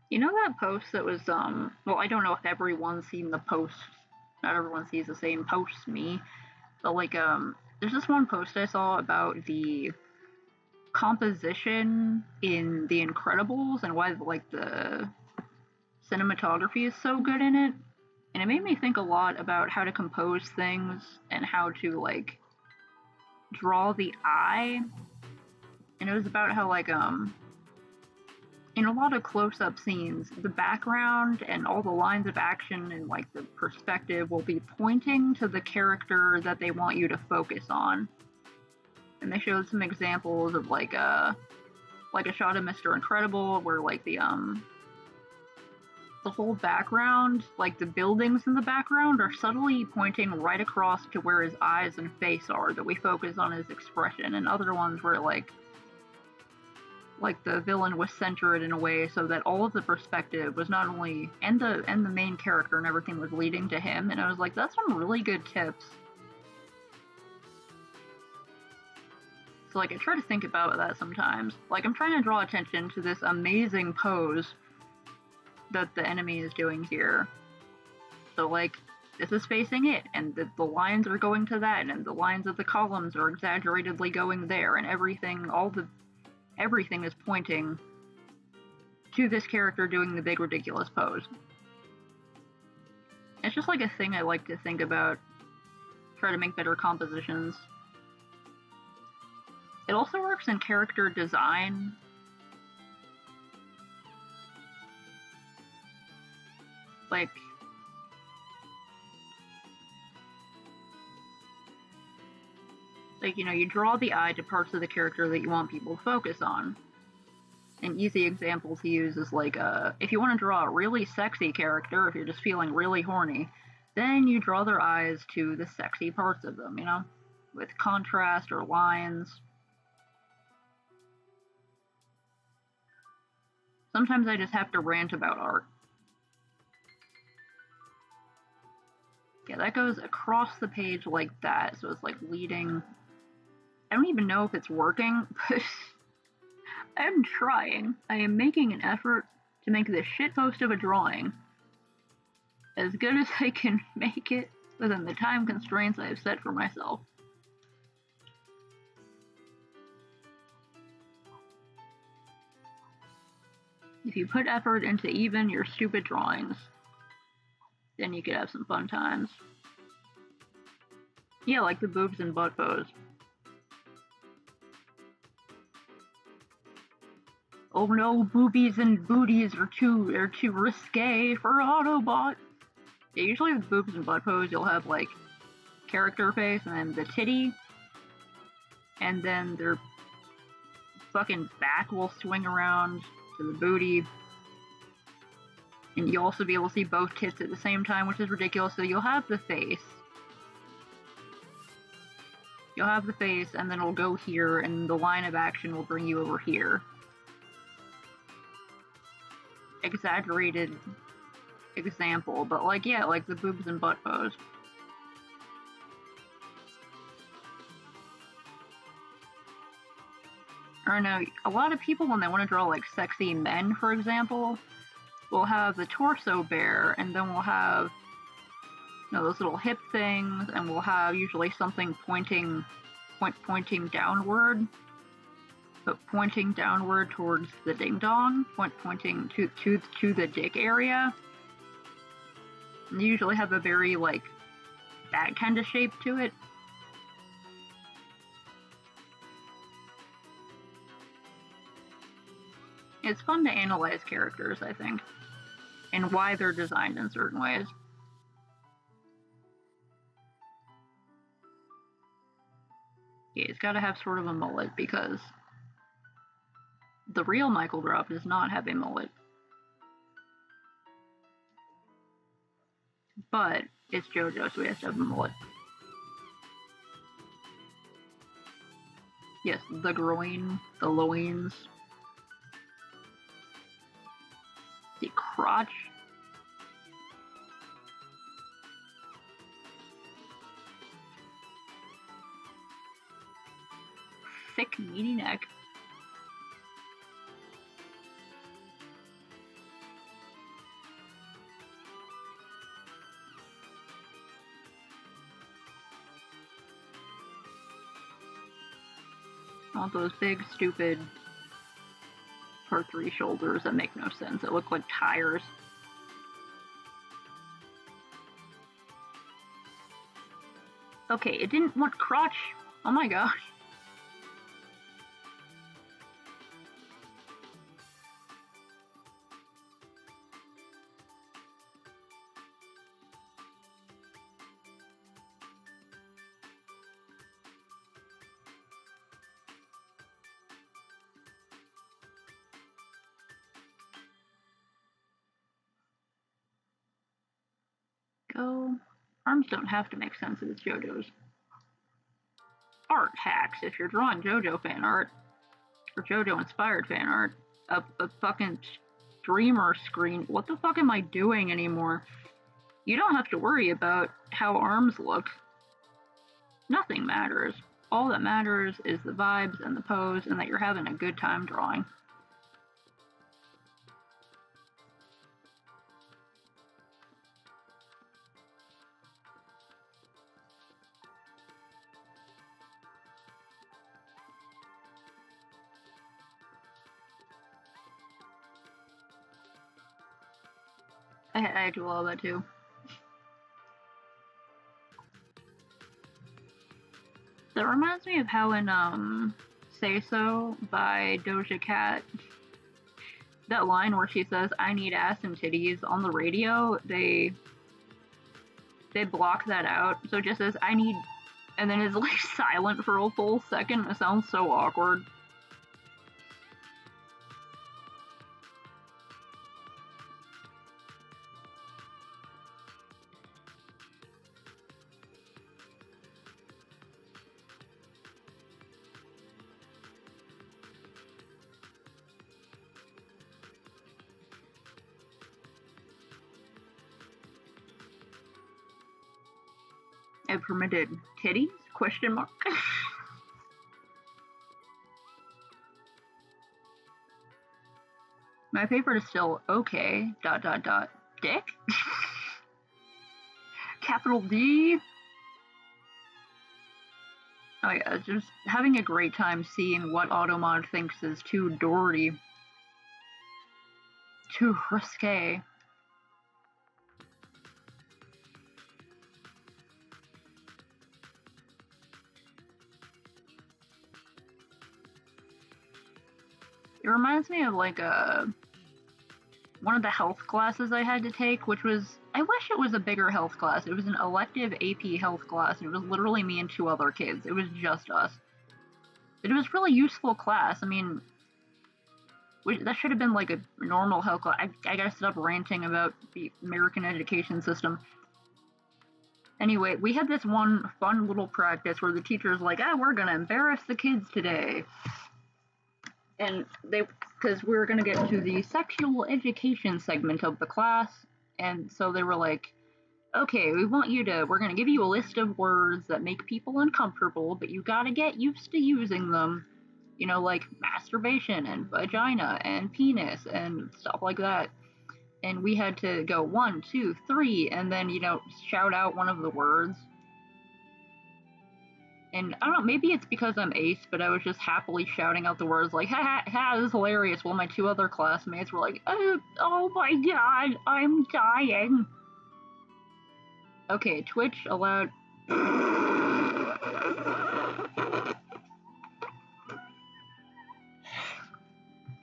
Speaker 1: You know that post that was, well, I don't know if everyone's seen the post. Not everyone sees the same post me. But, like, there's this one post I saw about the composition in The Incredibles and why, like, the cinematography is so good in it. And it made me think a lot about how to compose things and how to, like, draw the eye. And it was about how, like, in a lot of close-up scenes, the background and all the lines of action and like the perspective will be pointing to the character that they want you to focus on. And they showed some examples of like a shot of Mr. Incredible where like the whole background, like the buildings in the background, are subtly pointing right across to where his eyes and face are, that we focus on his expression, and other ones where like the villain was centered in a way so that all of the perspective was not only and the main character and everything was leading to him. And I was like, that's some really good tips. So like I try to think about that sometimes. Like I'm trying to draw attention to this amazing pose that the enemy is doing here. So like this is facing it, and the lines are going to that, and the lines of the columns are exaggeratedly going there, and everything is pointing to this character doing the big ridiculous pose. It's just like a thing I like to think about, try to make better compositions. It also works in character design. Like, you know, you draw the eye to parts of the character that you want people to focus on. An easy example to use is like, if you want to draw a really sexy character, if you're just feeling really horny, then you draw their eyes to the sexy parts of them, you know, with contrast or lines. Sometimes I just have to rant about art. Yeah, that goes across the page like that, so it's like leading. I don't even know if it's working, but I'm trying. I am making an effort to make this shitpost of a drawing as good as I can make it within the time constraints I have set for myself. If you put effort into even your stupid drawings, then you could have some fun times. Yeah, like the boobs and butt pose. Oh no, boobies and booties are too risque for Autobot. Yeah, usually with boobs and butt pose, you'll have like character face and then the titty, and then their fucking back will swing around to the booty. And you'll also be able to see both tits at the same time, which is ridiculous. So you'll have the face. And then it'll go here, and the line of action will bring you over here. Exaggerated example, but like, yeah, like the boobs and butt pose. Or no, a lot of people when they want to draw like sexy men, for example, will have the torso bare, and then we'll have, you know, those little hip things, and we'll have usually something pointing downward, but pointing downward towards the ding dong, pointing to the dick area. And you usually have a very like that kind of shape to it. It's fun to analyze characters, I think, and why they're designed in certain ways. Yeah, he's got to have sort of a mullet because The real Michael Drop does not have a mullet. But it's JoJo, so he has to have a mullet. Yes, the groin, the loins, the crotch. Thick, meaty neck. All those big, stupid part 3 shoulders that make no sense. That look like tires. Okay, it didn't want crotch. Oh my gosh. Go. Arms don't have to make sense if it's JoJo's. Art hacks. If you're drawing JoJo fan art, or JoJo inspired fan art, a fucking streamer screen. What the fuck am I doing anymore? You don't have to worry about how arms look. Nothing matters. All that matters is the vibes and the pose and that you're having a good time drawing. I do all that too. That reminds me of how in Say So by Doja Cat, that line where she says, "I need ass and titties" on the radio, they block that out. So it just says, "I need," and then it's like silent for a full second. It sounds so awkward. I permitted titties? Question mark. My favorite is still okay. ... Dick. Capital D. Oh yeah, just having a great time seeing what Automod thinks is too dirty, too risque. It reminds me of like one of the health classes I had to take, which was, I wish it was a bigger health class. It was an elective AP health class, and it was literally me and 2 other kids. It was just us. But it was a really useful class. I mean, that should have been like a normal health class. I gotta stop ranting about the American education system. Anyway, we had this one fun little practice where the teacher's like, we're gonna embarrass the kids today. And because we were going to get to the sexual education segment of the class, and so they were like, okay, we're going to give you a list of words that make people uncomfortable, but you gotta get used to using them. You know, like masturbation and vagina and penis and stuff like that. And we had to go 1, 2, 3, and then, shout out one of the words. And I don't know, maybe it's because I'm ace, but I was just happily shouting out the words like, ha ha ha, this is hilarious, while my 2 other classmates were like, oh my god, I'm dying. Okay, Twitch allowed...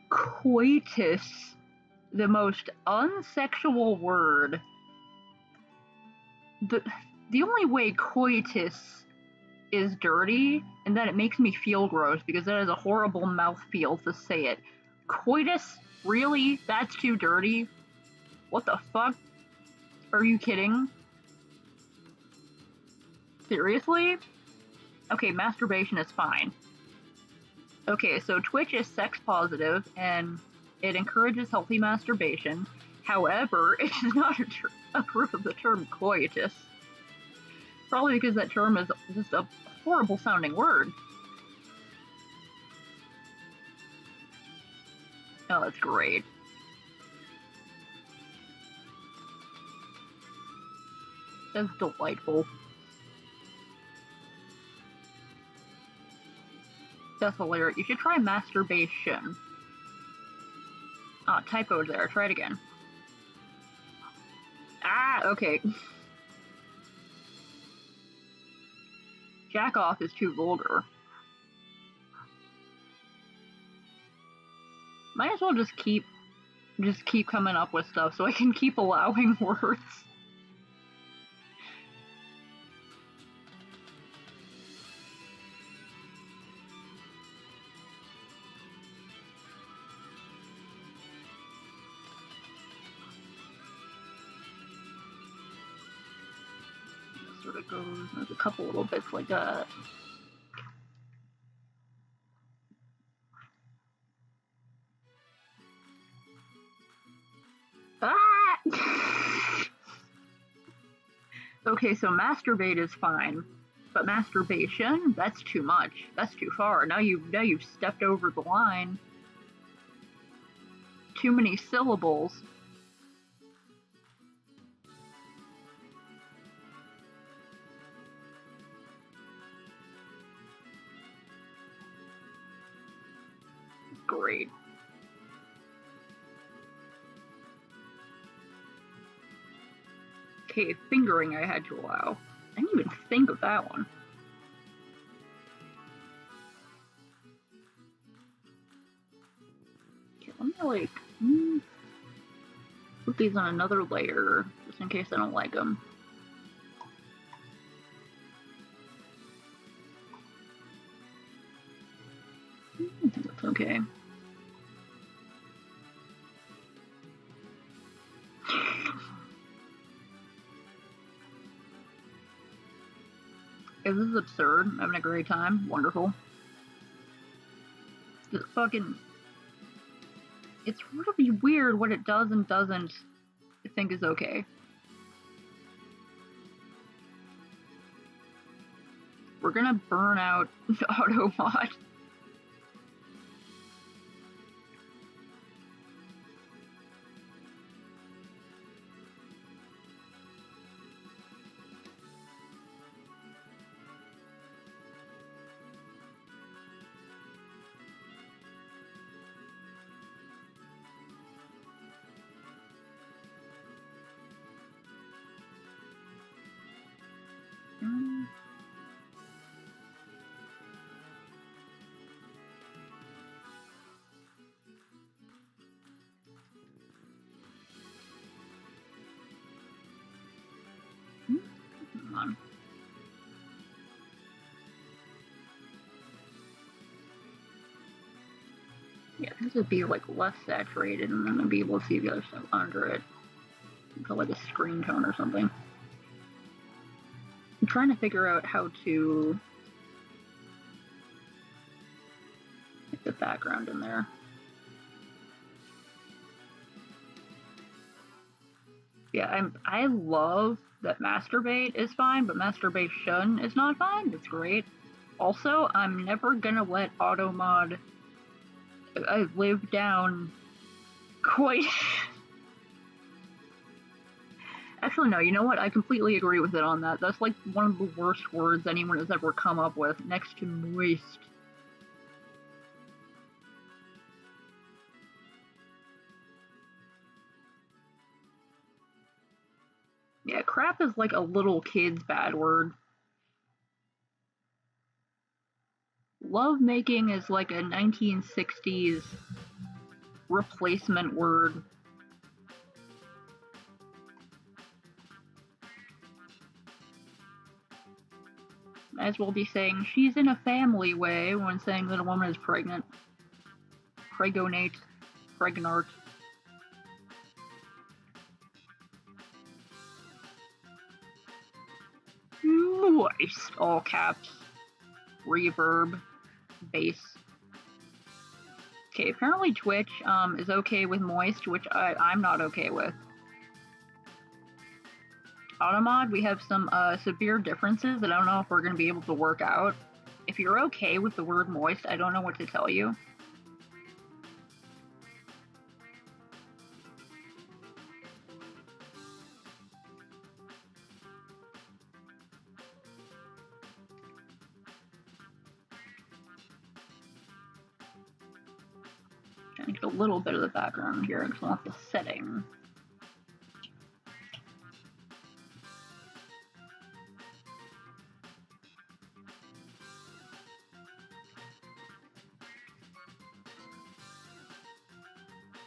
Speaker 1: Coitus. The most unsexual word. The only way coitus is dirty, and that it makes me feel gross because that is a horrible mouthfeel to say it. Coitus? Really? That's too dirty? What the fuck? Are you kidding? Seriously? Okay, masturbation is fine. Okay, so Twitch is sex positive and it encourages healthy masturbation. However, it does not approve of the term coitus. Probably because that term is just a horrible sounding word. Oh, that's great. That's delightful. That's hilarious. You should try masturbation. Ah, typo there. Try it again. Ah, okay. Jack off is too vulgar. Might as well just keep coming up with stuff so I can keep allowing words. It sort of goes, there's a couple little bits like that. Ah! Okay, so masturbate is fine, but masturbation, that's too much. That's too far. Now you've stepped over the line. Too many syllables. Great. Okay, fingering I had to allow. I didn't even think of that one. Okay, let me put these on another layer just in case I don't like them. That's okay. This is absurd. I'm having a great time. Wonderful. It's it's really weird what it does and doesn't think is okay. We're gonna burn out Automod. Come on. Yeah, this would be like less saturated and then I'd be able to see the other stuff under it. Put like a screen tone or something. I'm trying to figure out how to get the background in there. Yeah, I love that masturbate is fine, but masturbation is not fine. It's great. Also, I'm never gonna let Automod live down quite. Actually, no, you know what? I completely agree with it on that. That's like one of the worst words anyone has ever come up with, next to moist. Yeah, crap is like a little kid's bad word. Lovemaking is like a 1960s replacement word. Might as well be saying she's in a family way when saying that a woman is pregnant. Pregonate. Pregnart. Moist, all caps. Reverb. Bass. Okay, apparently Twitch is okay with moist, which I'm not okay with. Automod, we have some severe differences that I don't know if we're going to be able to work out. If you're okay with the word moist, I don't know what to tell you. Trying to get a little bit of the background here because I want the setting.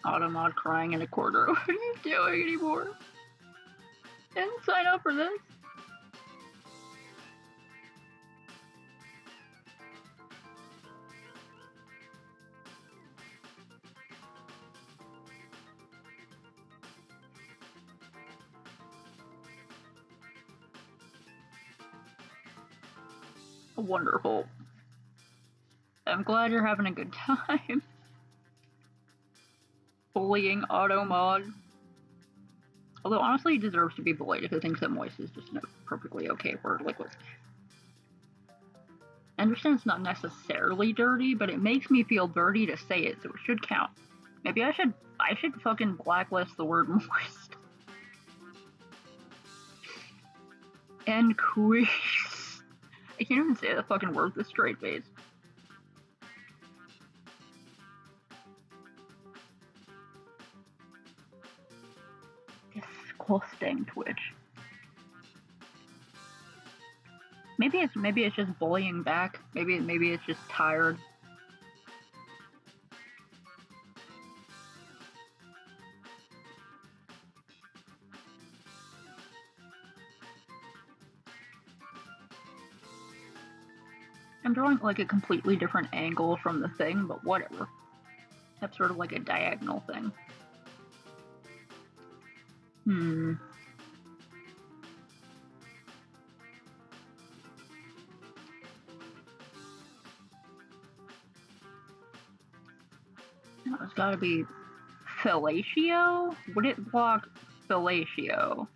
Speaker 1: Automod crying in a corner. What are you doing anymore? Didn't sign up for this. Wonderful. I'm glad you're having a good time. Bullying Automod. Although honestly, he deserves to be bullied if he thinks that moist is just a perfectly okay word. Like, I understand it's not necessarily dirty, but it makes me feel dirty to say it, so it should count. Maybe I should fucking blacklist the word moist. And quiz. I can't even say the fucking word with a straight face. Disgusting Twitch. Maybe it's just bullying back. Maybe it's just tired. I'm drawing like a completely different angle from the thing, but whatever. That's sort of like a diagonal thing. It's gotta be fellatio? Would it block fellatio?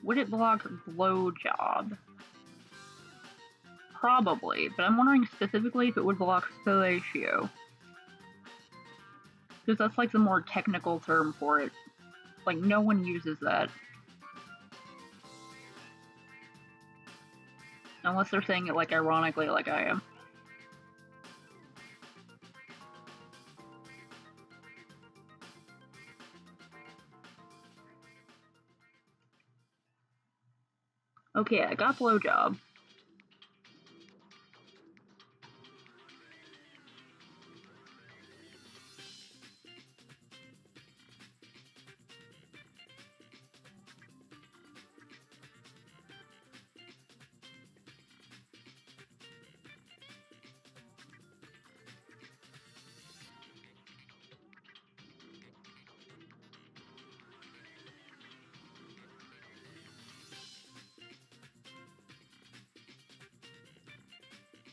Speaker 1: Would it block blowjob? Probably, but I'm wondering specifically if it would block fellatio. Because that's like the more technical term for it. Like, no one uses that. Unless they're saying it like ironically like I am. Okay, I got blowjob.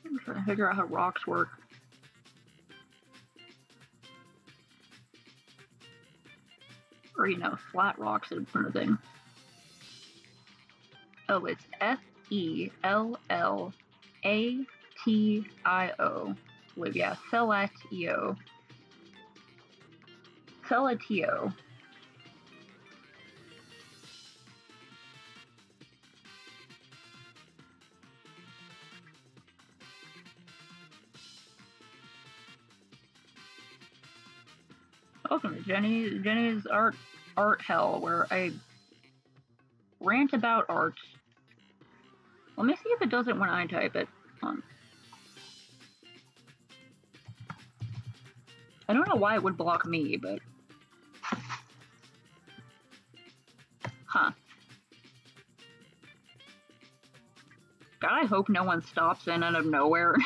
Speaker 1: I'm trying to figure out how rocks work. Or, you know, flat rocks and sort of thing. Oh, it's Felllatio. Well, yeah, fellatio. Fellatio. Welcome to Jenny's art hell, where I rant about art. Let me see if it does it when I type it. I don't know why it would block me, but huh. God, I hope no one stops in out of nowhere.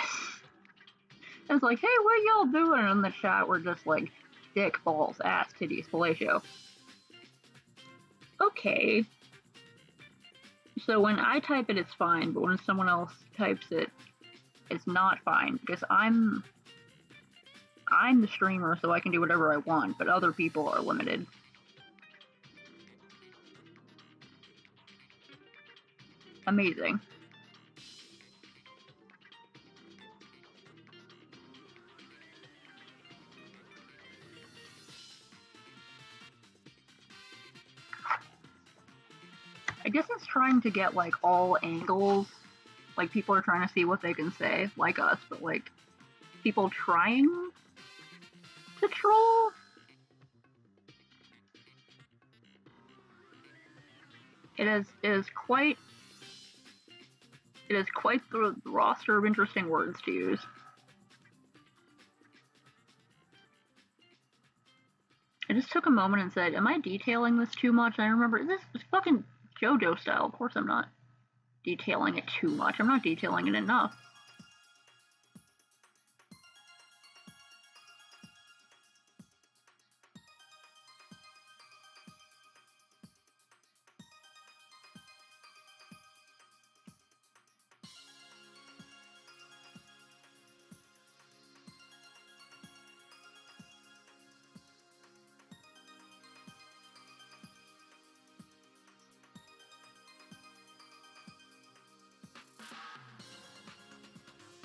Speaker 1: It's like, hey, what y'all doing? And in the chat, we're just like, dick, balls, ass, titties, fellatio. Okay. So when I type it, it's fine, but when someone else types it, it's not fine, because I'm the streamer, so I can do whatever I want, but other people are limited. Amazing. I guess it's trying to get, like, all angles. Like, people are trying to see what they can say, like us, but, like, people trying to troll? It is quite the roster of interesting words to use. I just took a moment and said, am I detailing this too much? And I remember, is this fucking JoJo style? Of course I'm not detailing it too much. I'm not detailing it enough.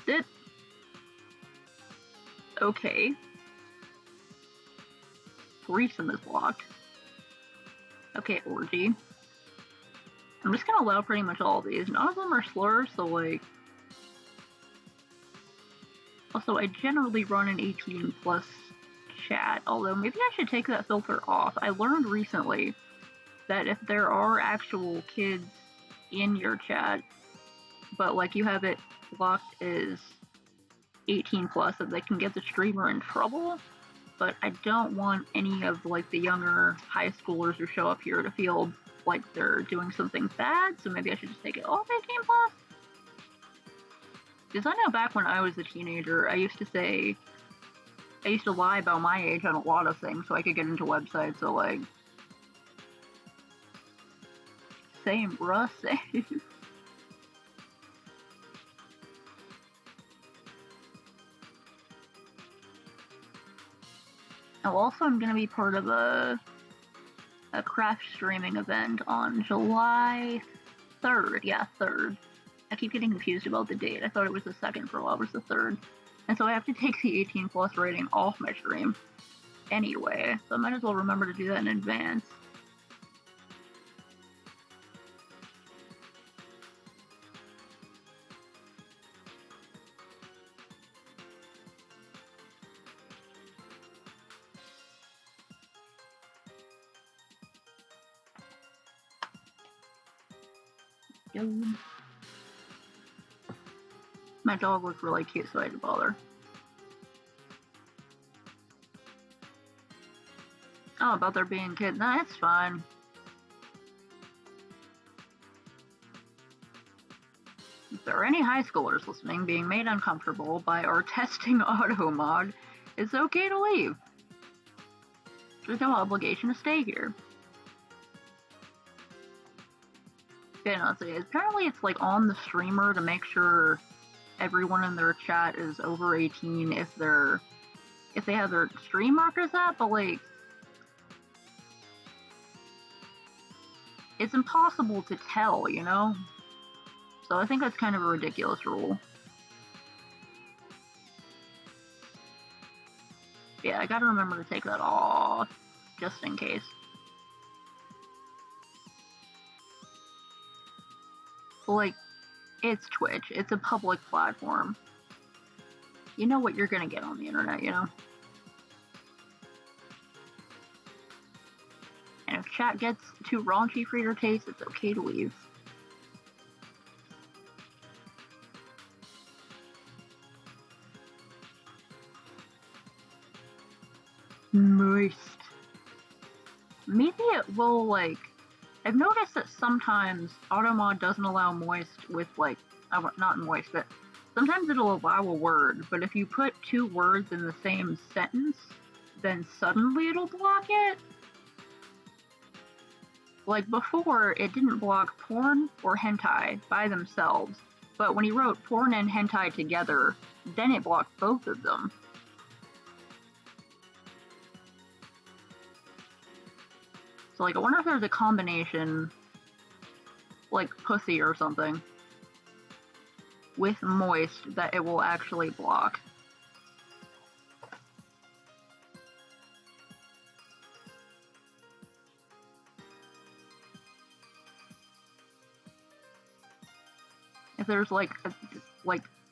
Speaker 1: Sit. Okay. Threesome is blocked. Okay, orgy. I'm just gonna allow pretty much all of these. None of them are slurs, so like... Also, I generally run an 18 plus chat, although maybe I should take that filter off. I learned recently that if there are actual kids in your chat, but like you have it locked as 18 plus, that they can get the streamer in trouble. But I don't want any of like the younger high schoolers who show up here to feel like they're doing something bad, so maybe I should just take it off 18 plus. Because I know back when I was a teenager, I used to lie about my age on a lot of things so I could get into websites, so like... Same, bruh, same. Oh, also I'm gonna be part of a craft streaming event on July 3rd. Yeah, 3rd. I keep getting confused about the date. I thought it was the 2nd for a while, it was the 3rd. And so I have to take the 18 plus rating off my stream anyway, so I might as well remember to do that in advance. My dog looked really cute, so I had to bother. Oh, about there being kids. Nah, it's fine. If there are any high schoolers listening being made uncomfortable by our testing auto mod, it's okay to leave. There's no obligation to stay here. Okay, no, apparently it's like on the streamer to make sure everyone in their chat is over 18 if they have their stream markers up, but like... It's impossible to tell, you know? So I think that's kind of a ridiculous rule. Yeah, I gotta remember to take that off, just in case. Like, it's Twitch. It's a public platform. You know what you're gonna get on the internet, you know? And if chat gets too raunchy for your taste, it's okay to leave. Moist. Maybe it will, like... I've noticed that sometimes Automod doesn't allow moist with, like, not moist, but sometimes it'll allow a word, but if you put two words in the same sentence, then suddenly it'll block it. Like before, it didn't block porn or hentai by themselves, but when you wrote porn and hentai together, then it blocked both of them. So, like, I wonder if there's a combination, like pussy or something, with moist that it will actually block. If there's like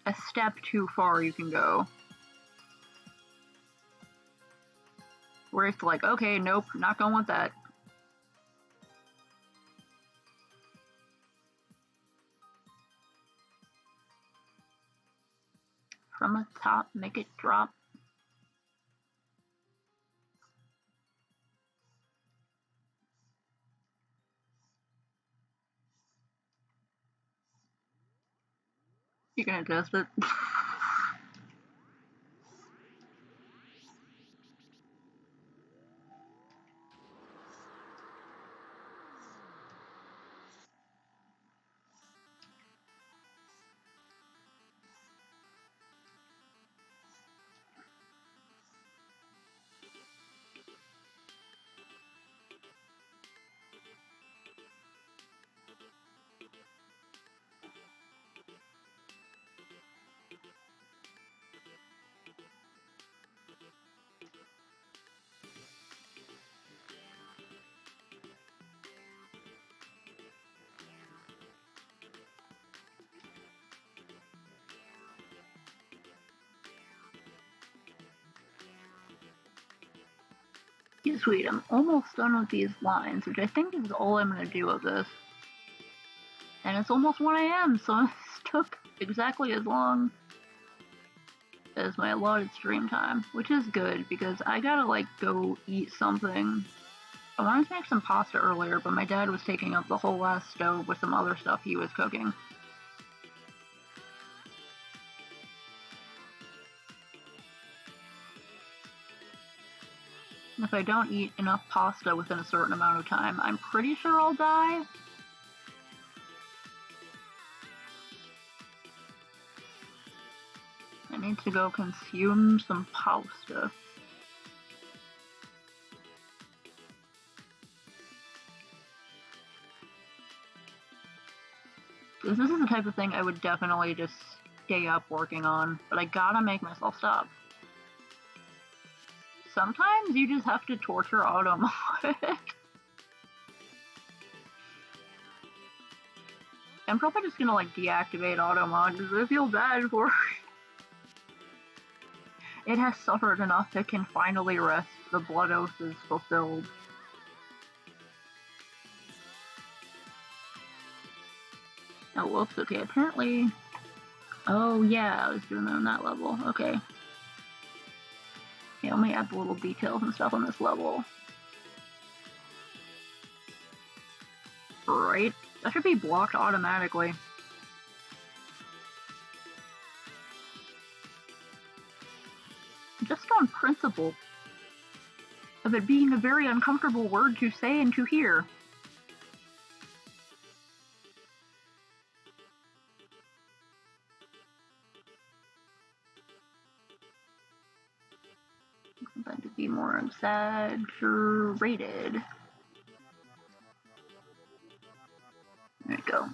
Speaker 1: a step too far you can go. Where it's like, okay, nope, not going with that. From the top, make it drop. You can adjust it. Sweet, I'm almost done with these lines, which I think is all I'm going to do of this. And it's almost 1 a.m., so this took exactly as long as my allotted stream time, which is good because I gotta like go eat something. I wanted to make some pasta earlier, but my dad was taking up the whole last stove with some other stuff he was cooking. If I don't eat enough pasta within a certain amount of time, I'm pretty sure I'll die. I need to go consume some pasta. This is the type of thing I would definitely just stay up working on, but I gotta make myself stop. Sometimes you just have to torture auto mod. I'm probably just gonna like deactivate auto mod because I feel bad for it. It has suffered enough it can finally rest. The blood oath is fulfilled. Oh, whoops, okay, apparently... Oh yeah, I was doing it on that level, okay. Yeah, let me add the little details and stuff on this level. Right, that should be blocked automatically. Just on principle of it being a very uncomfortable word to say and to hear. Something to be more exaggerated. There we go.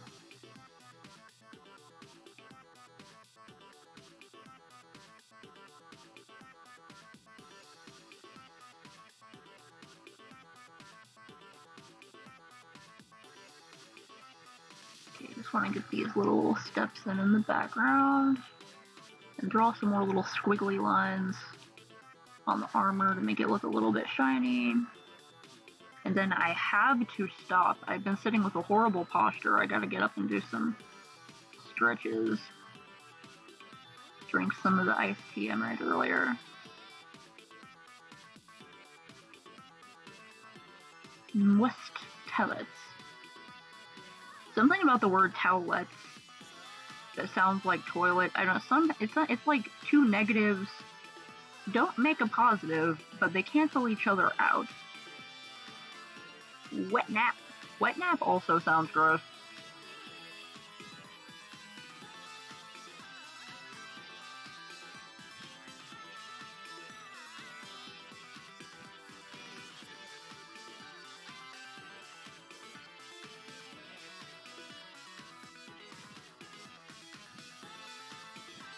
Speaker 1: Okay, just want to get these little steps in the background and draw some more little squiggly lines on the armor to make it look a little bit shiny. And then I have to stop. I've been sitting with a horrible posture. I gotta get up and do some stretches. Drink some of the iced tea I made earlier. West towelettes. Something about the word towelettes that sounds like toilet. I don't know, it's not, it's like two negatives don't make a positive, but they cancel each other out. Wet nap. Wet nap also sounds gross.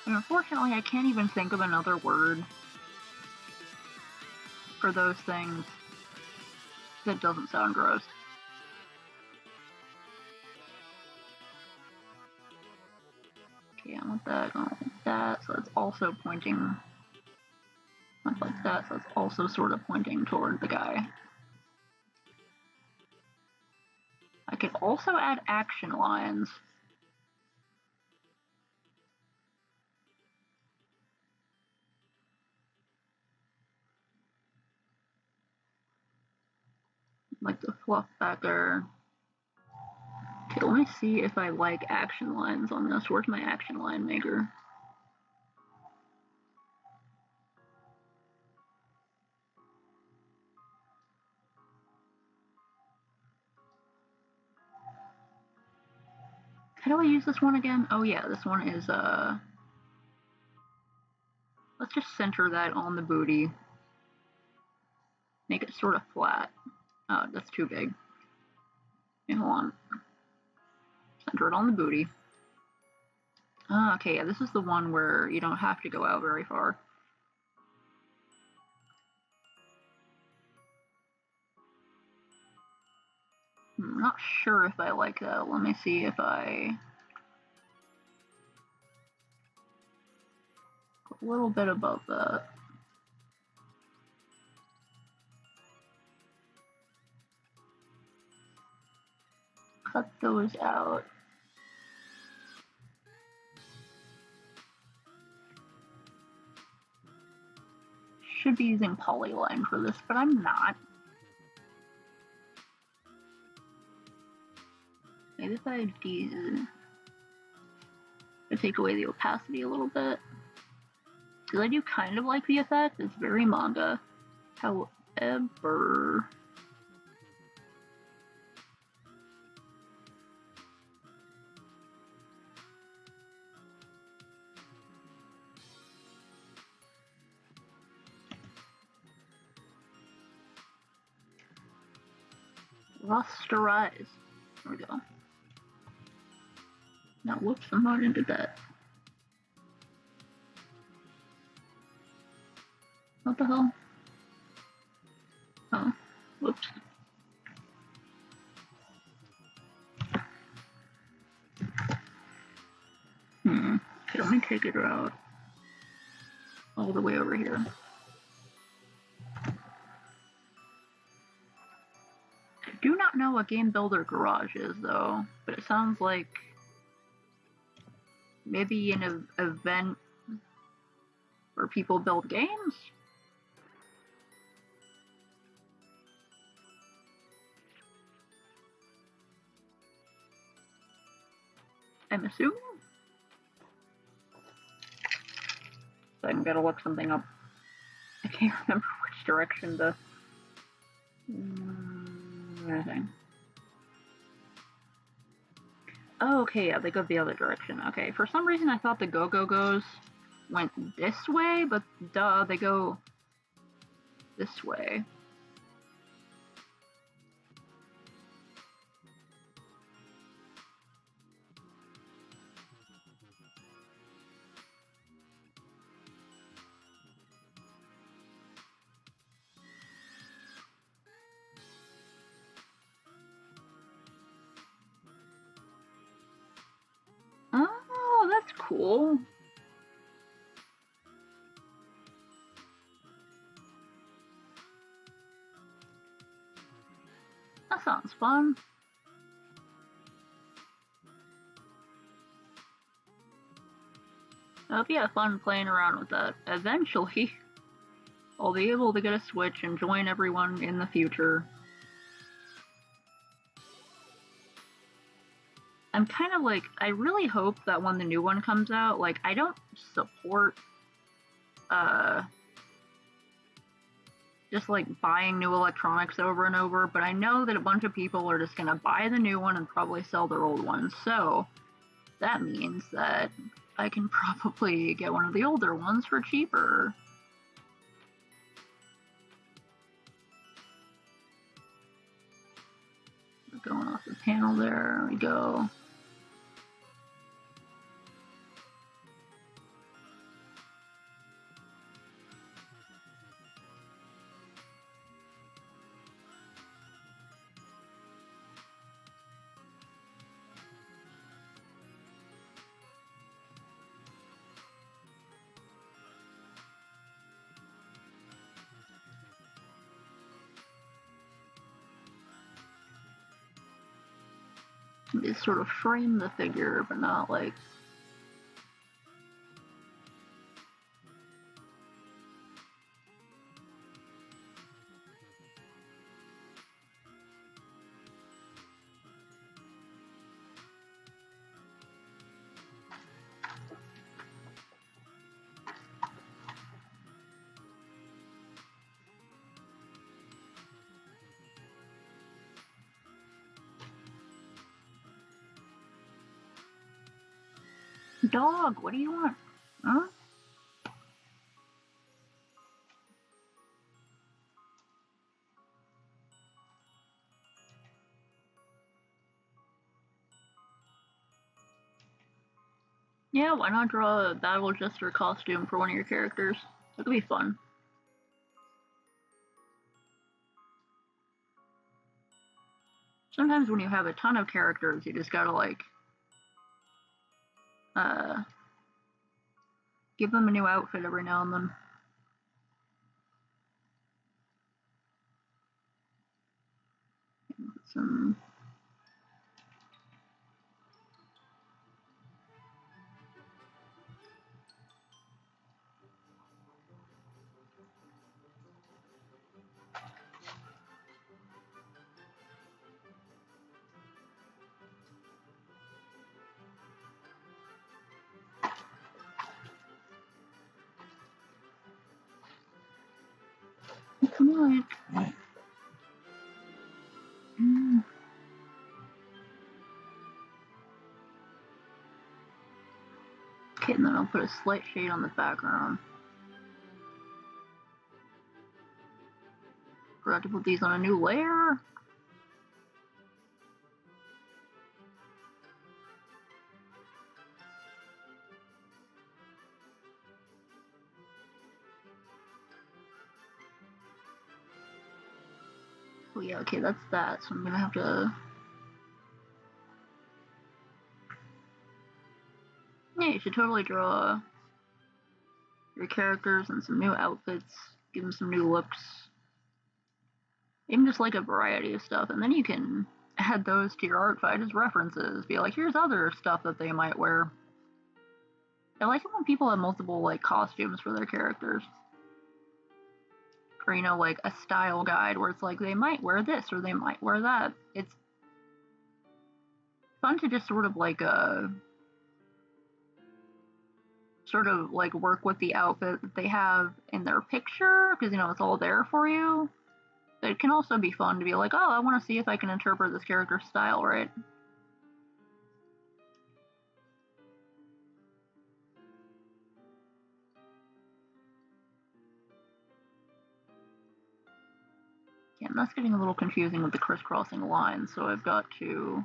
Speaker 1: And unfortunately, I can't even think of another word for those things that doesn't sound gross. Okay, I want that, so it's also pointing, much like that, so it's also sort of pointing toward the guy. I could also add action lines. Like the fluff backer. Okay, let me see if I like action lines on this. Where's my action line maker? How do I use this one again? Oh yeah, this one is, let's just center that on the booty. Make it sort of flat. Oh, that's too big. Okay, hold on. Center it on the booty. Okay, yeah, this is the one where you don't have to go out very far. I'm not sure if I like that. Let me see if I... a little bit above that. Cut those out. Should be using polyline for this, but I'm not. Maybe if I take away the opacity a little bit. Because I do kind of like the effect. It's very manga. However... Rasterize. There we go. Now, whoops, I'm not into that. What the hell? Oh, whoops. Okay, let me take it out. All the way over here. I do not know what Game Builder Garage is, though, but it sounds like maybe an event where people build games? I'm assuming? So I'm gonna look something up. I can't remember which direction to... anything. Oh, okay, yeah, they go the other direction. Okay, for some reason I thought the Go-Go-Go's went this way, but duh, they go this way. Oh, that's cool. That sounds fun. I hope you have fun playing around with that. Eventually, I'll be able to get a Switch and join everyone in the future. I'm kind of like, I really hope that when the new one comes out, like, I don't support uh just like buying new electronics over and over, but I know that a bunch of people are just gonna buy the new one and probably sell their old ones. So that means that I can probably get one of the older ones for cheaper. We're going off the panel there we go. They sort of frame the figure, but not like. Dog, what do you want? Huh? Yeah, why not draw a Battle Jester costume for one of your characters? That could be fun. Sometimes when you have a ton of characters, you just gotta like give them a new outfit every now and then. Some come on. Okay, and then I'll put a slight shade on the background. Forgot to put these on a new layer. Oh yeah, okay, that's that. So I'm gonna have to. Yeah, you should totally draw your characters and some new outfits, give them some new looks, even just like a variety of stuff, and then you can add those to your art fight as references. Be like, here's other stuff that they might wear. I like it when people have multiple like costumes for their characters, or like a style guide where it's like they might wear this or they might wear that. It's fun to just sort of like work with the outfit that they have in their picture because it's all there for you. But it can also be fun to be like, oh, I want to see if I can interpret this character's style right. Yeah, and that's getting a little confusing with the crisscrossing lines, so I've got to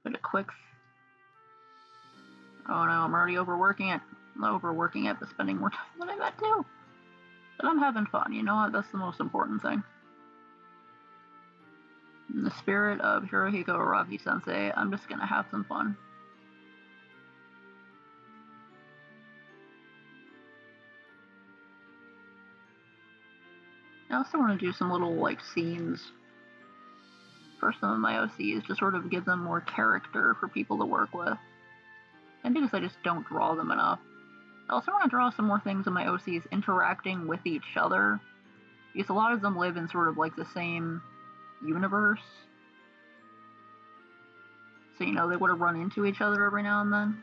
Speaker 1: put a quick. Oh no, I'm already overworking it. I'm overworking it, but spending more time than I meant to. But I'm having fun, you know what? That's the most important thing. In the spirit of Hirohiko Araki Sensei, I'm just gonna have some fun. I also want to do some little like scenes for some of my OCs to sort of give them more character for people to work with. And because I just don't draw them enough. I also want to draw some more things of my OCs interacting with each other, because a lot of them live in sort of like the same universe. So, you know, they would have run into each other every now and then.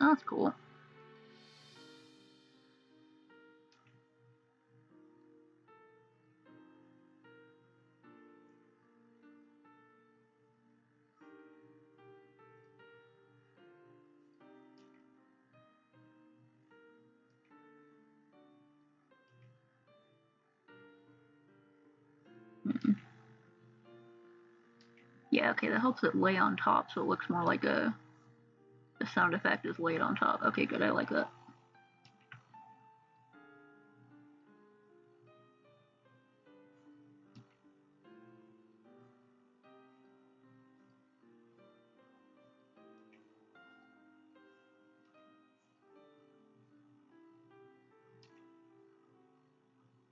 Speaker 1: Oh, that's cool. Yeah, okay, that helps it lay on top so it looks more like the sound effect is laid on top. Okay, good, I like that.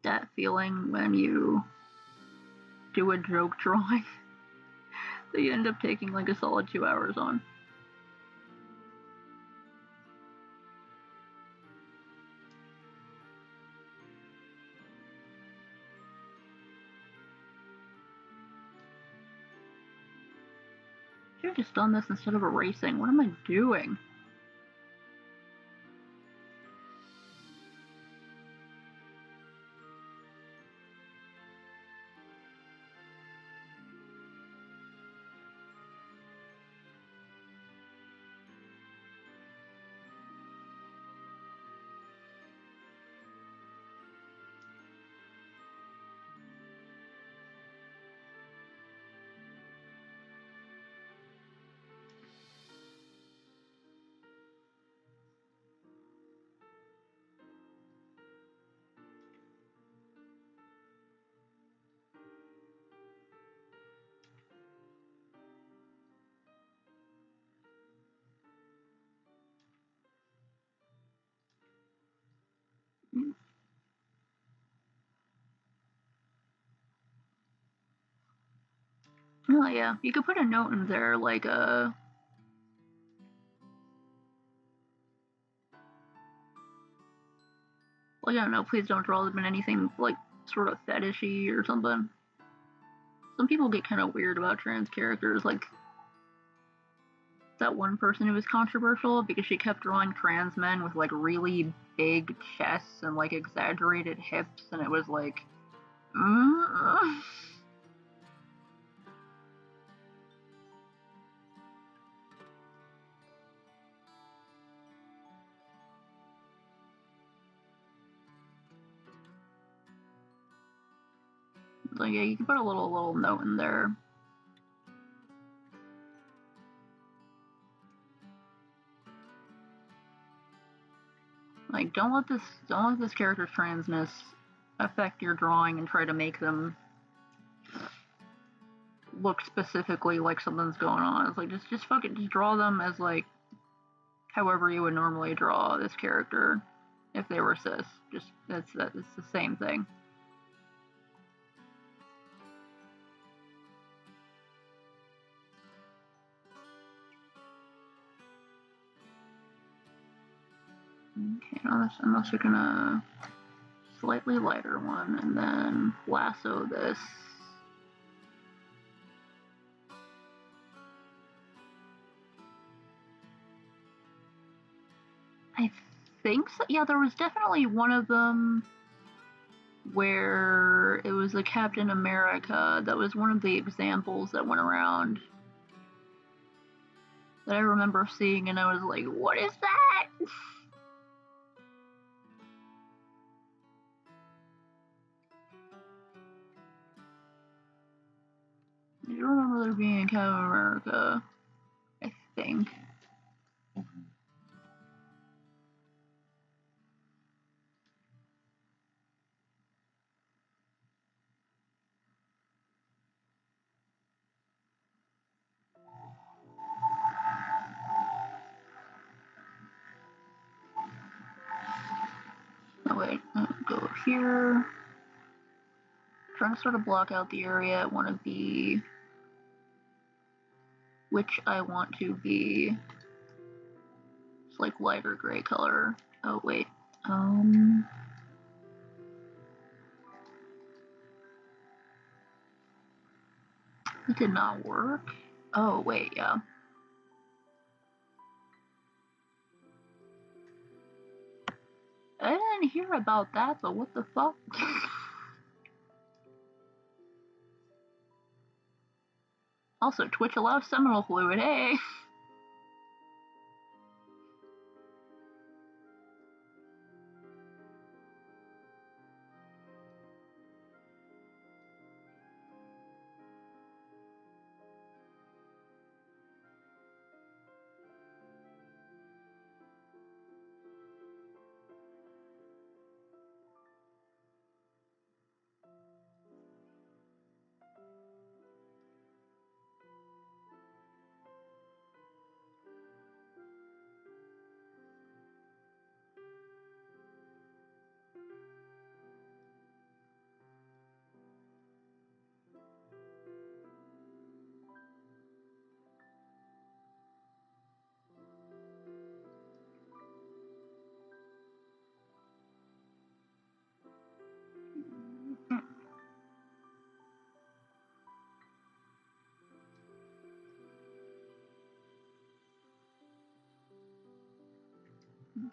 Speaker 1: That feeling when you do a joke drawing that you end up taking like a solid 2 hours on. Should have just done this instead of erasing. What am I doing? Oh yeah, you could put a note in there like well, I don't know, please don't draw them in anything like sort of fetishy or something. Some people get kind of weird about trans characters, like that one person who was controversial because she kept drawing trans men with like really big chests and like exaggerated hips, and it was like, so yeah, you can put a little note in there. Like, don't let this character's transness affect your drawing and try to make them look specifically like something's going on. It's like just draw them as like however you would normally draw this character if they were cis. Just it's the same thing. Okay, I'm also gonna slightly lighter one and then lasso this. I think so. Yeah, there was definitely one of them where it was a Captain America. That was one of the examples that went around that I remember seeing, and I was like, what is that? I do remember there being a Captain America, I think. Oh wait, go here. Trying to sort of block out the area I want to be, which I want to be. It's like lighter gray color. Oh wait, did not work. Oh, wait, yeah. I didn't hear about that, but what the fuck? Also, Twitch allows seminal fluid, hey!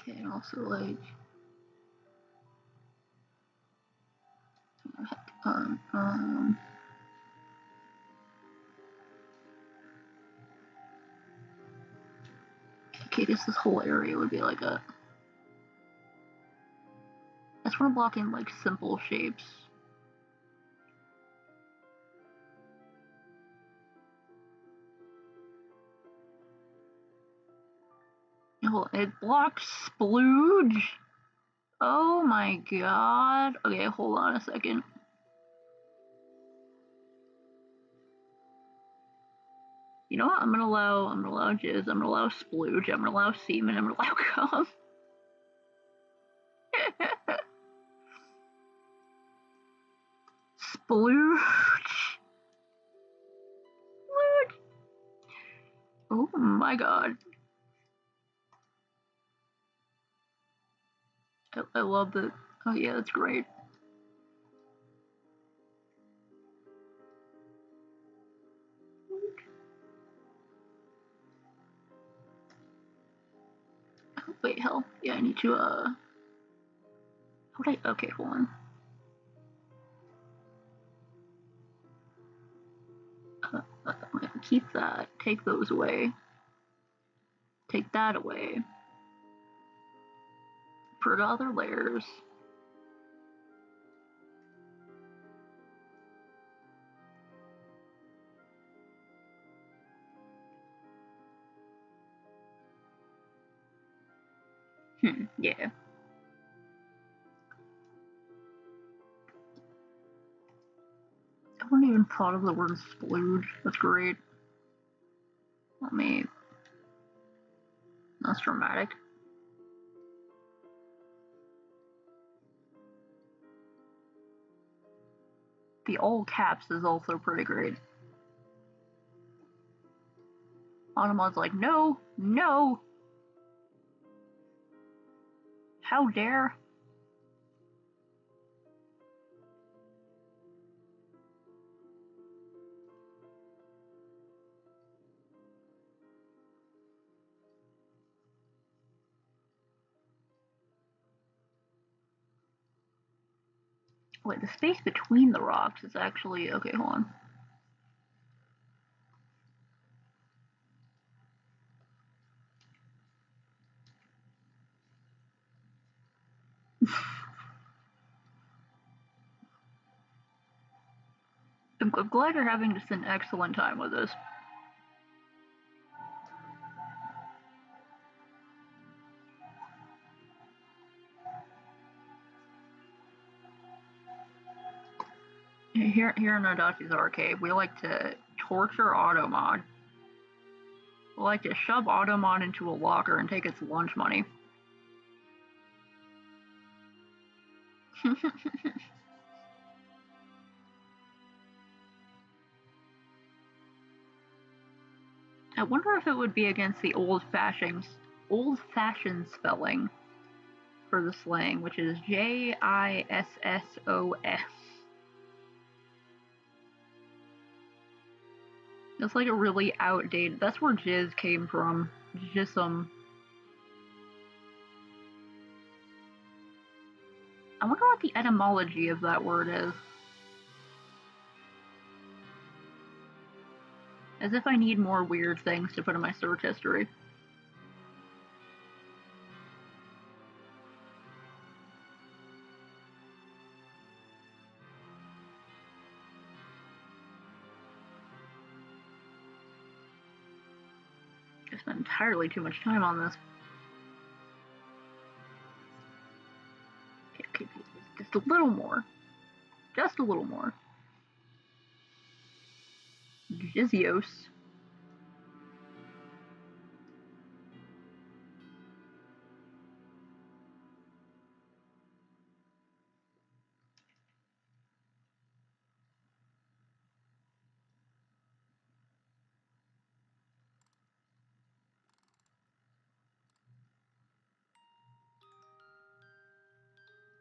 Speaker 1: Okay, also like okay, guess this whole area would be like a. I just want to block in like simple shapes. It blocks splooge. Oh my god. Okay, hold on a second. You know what? I'm gonna allow jizz, I'm gonna allow splooge, I'm gonna allow semen, I'm gonna allow cum. Splooge. Splooge. Oh my god. I love that. Oh yeah, that's great. Oh, wait, hell. Yeah, I need to, okay, hold on. I'm gonna keep that. Take those away. Take that away. Put other layers. Yeah. I haven't even thought of the word splooge. That's great. Let me. That's dramatic. The all caps is also pretty great. Automon's like, no, no! How dare? Wait, the space between the rocks is actually. Okay, hold on. I'm glad you're having just an excellent time with this. Here in Adachi's arcade, we like to torture Automod. We like to shove Automod into a locker and take its lunch money. I wonder if it would be against the old-fashioned spelling for the slang, which is JISSOS. It's like a really outdated. That's where jizz came from. Jism. I wonder what the etymology of that word is. As if I need more weird things to put in my search history. I spent entirely too much time on this. Okay, just a little more. Just a little more. Gizios.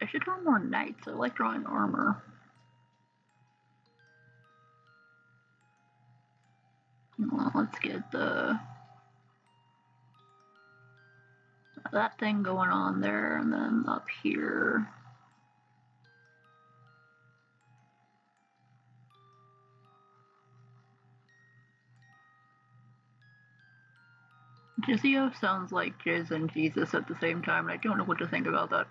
Speaker 1: I should draw more knights. I like drawing armor. Well, let's get that thing going on there, and then up here. Jizio sounds like Jizz and Jesus at the same time, and I don't know what to think about that.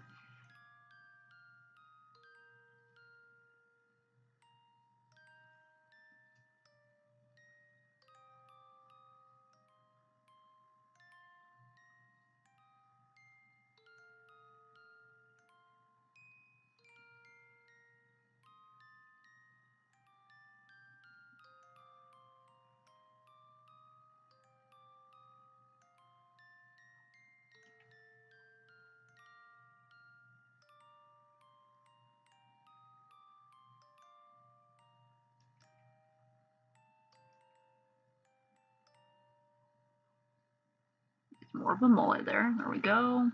Speaker 1: It's more of a mullet there. There we go.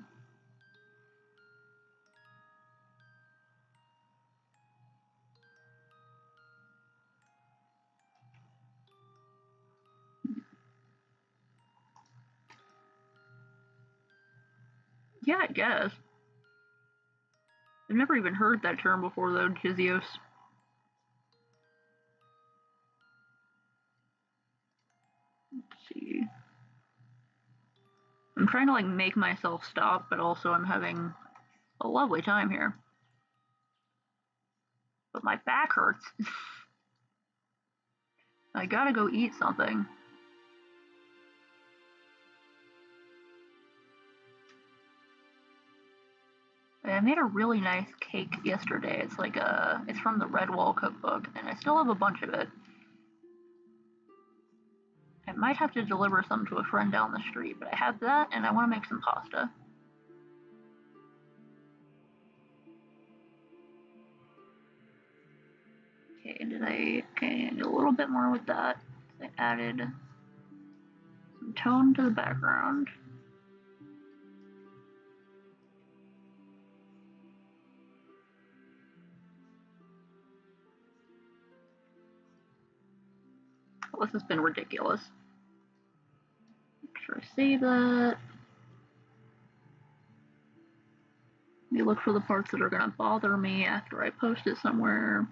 Speaker 1: Yeah, I guess. I've never even heard that term before, though, Jizios. Let's see. I'm trying to, like, make myself stop, but also I'm having a lovely time here. But my back hurts. I gotta go eat something. I made a really nice cake yesterday. It's like it's from the Redwall cookbook, and I still have a bunch of it. I might have to deliver some to a friend down the street, but I have that, and I want to make some pasta. Okay, I did a little bit more with that. I added some tone to the background. Well, this has been ridiculous. Make sure I save that. Let me look for the parts that are going to bother me after I post it somewhere.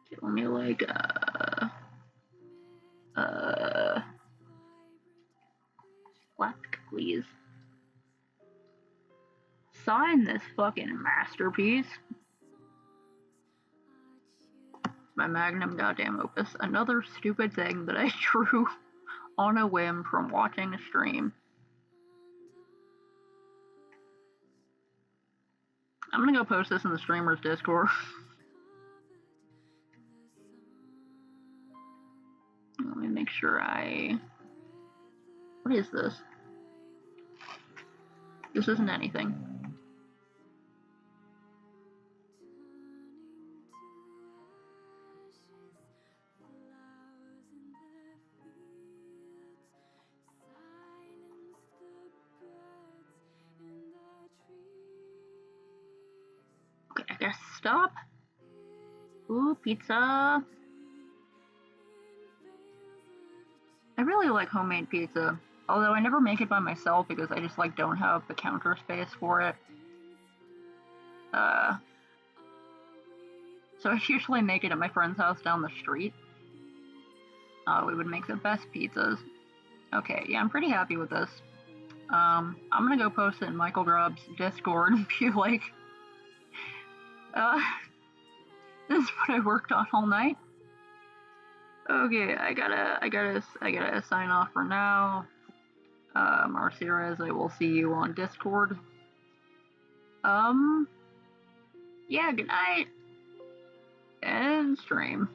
Speaker 1: Okay, let me like Flask, please. Sign this fucking masterpiece. My magnum goddamn opus. Another stupid thing that I drew on a whim from watching a stream. I'm gonna go post this in the streamer's Discord. Let me make sure What is this? This isn't anything. stop. Ooh, pizza. I really like homemade pizza, although I never make it by myself because I just like don't have the counter space for it. Uh, so I usually make it at my friend's house down the street. We would make the best pizzas. Okay, yeah, I'm pretty happy with this. I'm gonna go post it in Michael Grubb's Discord and be like, uh, this is what I worked on all night. Okay, I gotta sign off for now. Marcirez, I will see you on Discord. Yeah, good night. And stream.